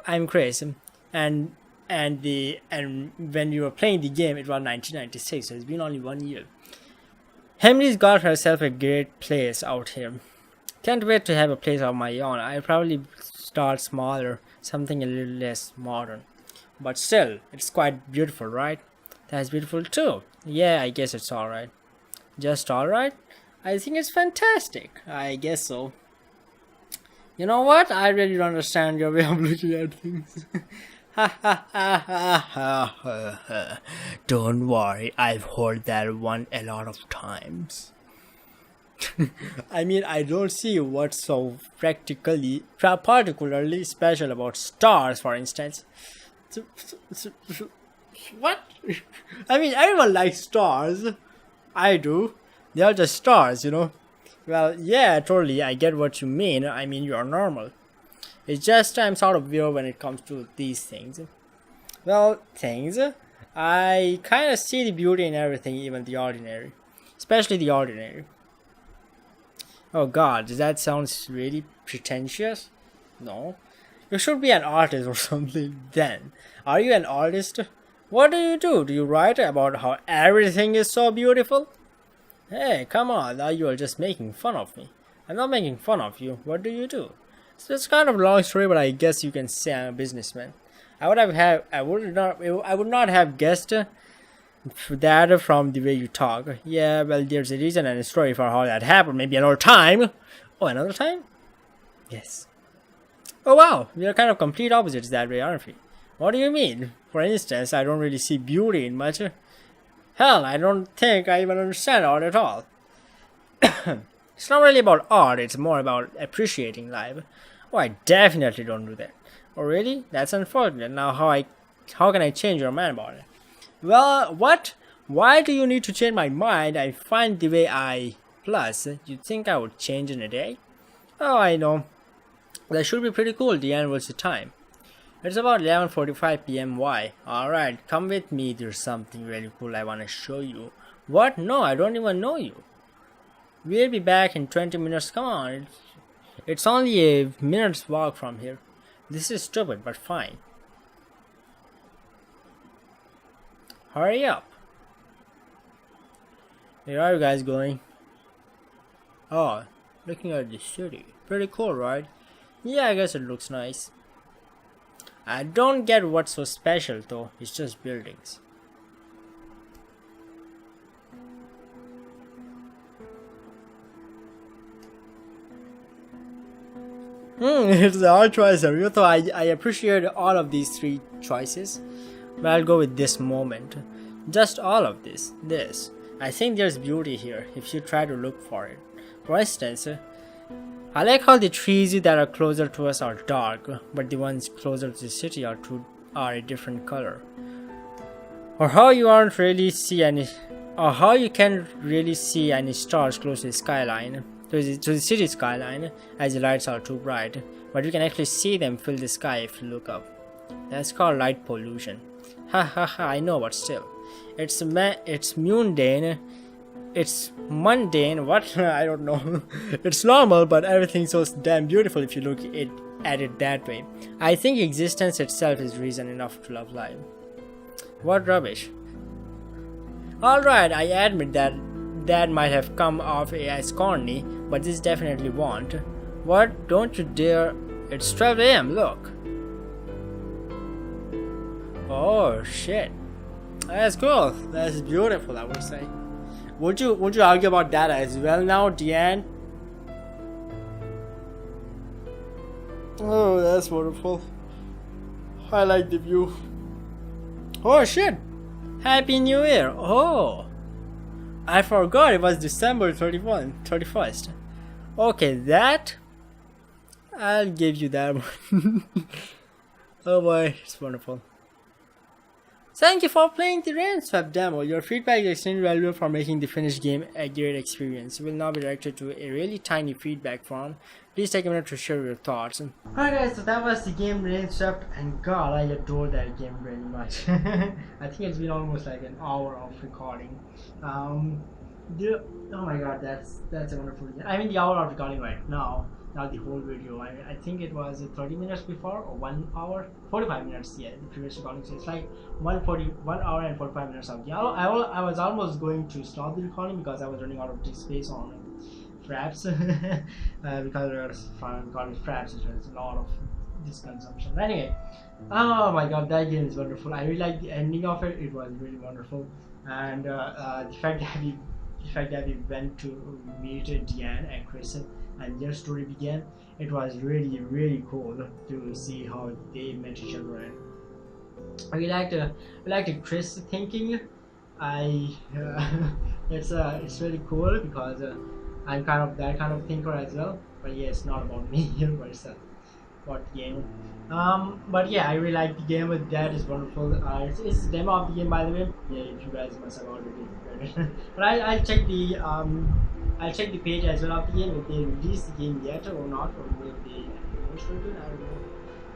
I'm crazy. And when you were playing the game, it was 1996, so it's been only 1 year. Emily's got herself a great place out here. Can't wait to have a place of my own. I'll probably start smaller, something a little less modern. But still, it's quite beautiful, right? That's beautiful too. Yeah, I guess it's alright. Just alright? I think it's fantastic. I guess so. You know what? I really don't understand your way of looking at things. Ha ha ha ha ha ha. Don't worry, I've heard that one a lot of times. I mean, I don't see what's so particularly special about stars, for instance. What? I mean, everyone likes stars. I do. They are just stars, you know. Well, yeah, totally. I get what you mean. I mean, you're normal. It's just I'm sort of weird when it comes to these things. Well, things. I kind of see the beauty in everything, even the ordinary. Especially the ordinary. Oh god, does that sound really pretentious? No. You should be an artist or something then. Are you an artist? What do you do? Do you write about how everything is so beautiful? Hey, come on, now you are just making fun of me. I'm not making fun of you. What do you do? So it's kind of a long story, but I guess you can say I'm a businessman. I would not have guessed that from the way you talk. Yeah, well, there's a reason and a story for how that happened. Maybe another time. Oh, another time? Yes. Oh wow, we are kind of complete opposites that way, aren't we? What do you mean? For instance, I don't really see beauty in much. Hell, I don't think I even understand art at all. It's not really about art, it's more about appreciating life. Oh, I definitely don't do that. Oh really? That's unfortunate. Now how can I change your mind about it? Well, what? Why do you need to change my mind? I find the way I... Plus, you think I would change in a day? Oh, I know. That should be pretty cool. The end was the time. It's about 11:45 p.m. Why? Alright, come with me. There's something really cool I want to show you. What? No, I don't even know you. We'll be back in 20 minutes. Come on. It's only a minute's walk from here. This is stupid, but fine. Hurry up. Where are you guys going? Oh, looking at the city. Pretty cool, right? Yeah, I guess it looks nice. I don't get what's so special though. It's just buildings. It's a hard choice. Though I appreciate all of these three choices, but I'll go with this moment. Just all of this. I think there's beauty here if you try to look for it. For instance, I like how the trees that are closer to us are dark, but the ones closer to the city are a different color. Or how you can't really see any stars close to the skyline, to the city skyline, as the lights are too bright. But you can actually see them fill the sky if you look up. That's called light pollution. Ha ha ha! I know, but still, it's mundane. It's mundane. What? I don't know. It's normal, but everything's so damn beautiful if you look at it that way. I think existence itself is reason enough to love life. What rubbish. Alright, I admit that might have come off as corny, but this definitely won't. What? Don't you dare. It's 12 AM, look. Oh shit. That's cool. That's beautiful, I would say. Would you argue about that as well now, Deanne? Oh, that's wonderful. I like the view. Oh shit! Happy New Year! Oh! I forgot it was December 31st. Okay, that... I'll give you that one. Oh boy, it's wonderful. Thank you for playing the Rainswept demo. Your feedback is extremely valuable for making the finished game a great experience. You will now be directed to a really tiny feedback form. Please take a minute to share your thoughts. Alright guys, so that was the game Rainswept, and god, I adore that game very much. I think it's been almost like an hour of recording. Oh my god, that's a wonderful game. I mean the hour of recording right now. Not the whole video. I think it was 30 minutes before, or 1 hour, 45 minutes. Yeah, the previous recording. So it's like 1 hour and 45 minutes of. Yeah, I was almost going to stop the recording because I was running out of disk space on Fraps because I was recording Fraps, which has a lot of disk consumption. Anyway, oh my god, that game is wonderful. I really like the ending of it. It was really wonderful, and the fact that we went to meet Deanne and Chris and their story began. It was really cool to see how they met each other, and we liked Chris thinking. It's really cool because I'm kind of that kind of thinker as well. But yeah, it's not about me here, but it's about the game. But yeah, I really like the game. That is wonderful. It's the demo of the game, by the way. Yeah, if you guys must have already read it. But I'll check the page as well of the game if they release the game yet or not, or will they post it. I don't know.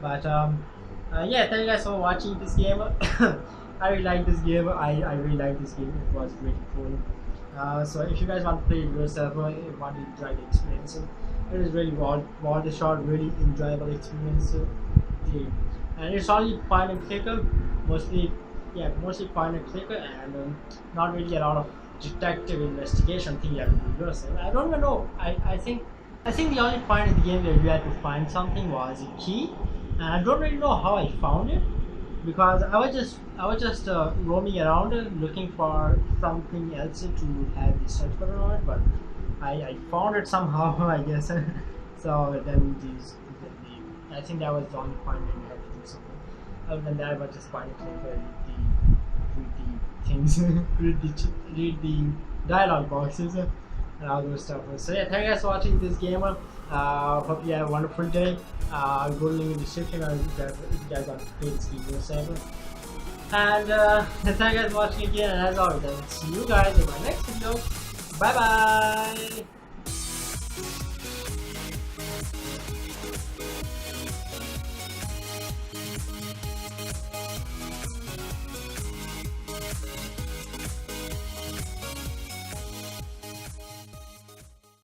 But yeah, thank you guys for watching this game. I really like this game. I really like this game. It was really cool. So if you guys want to play it yourself, want to enjoy the experience, it is really worth the shot. Really enjoyable experience game, and it's only point and clicker, mostly point and clicker, and not really a lot of detective investigation thing you have to do yourself. I don't even know. I think the only point in the game where you had to find something was a key, and I don't really know how I found it because I was just roaming around looking for something else to have the search button on it, but I found it somehow, I guess. So then I think that was the only point where you had to do something. Other than that, I was just point and click read the things, read the dialogue boxes and all those stuff. So yeah, thank you guys for watching this game. Hope you have a wonderful day. I'll go link in the description if you guys want to play this game yourself. And thank you guys for watching again, and as always, I'll see you guys in my next video. Bye bye.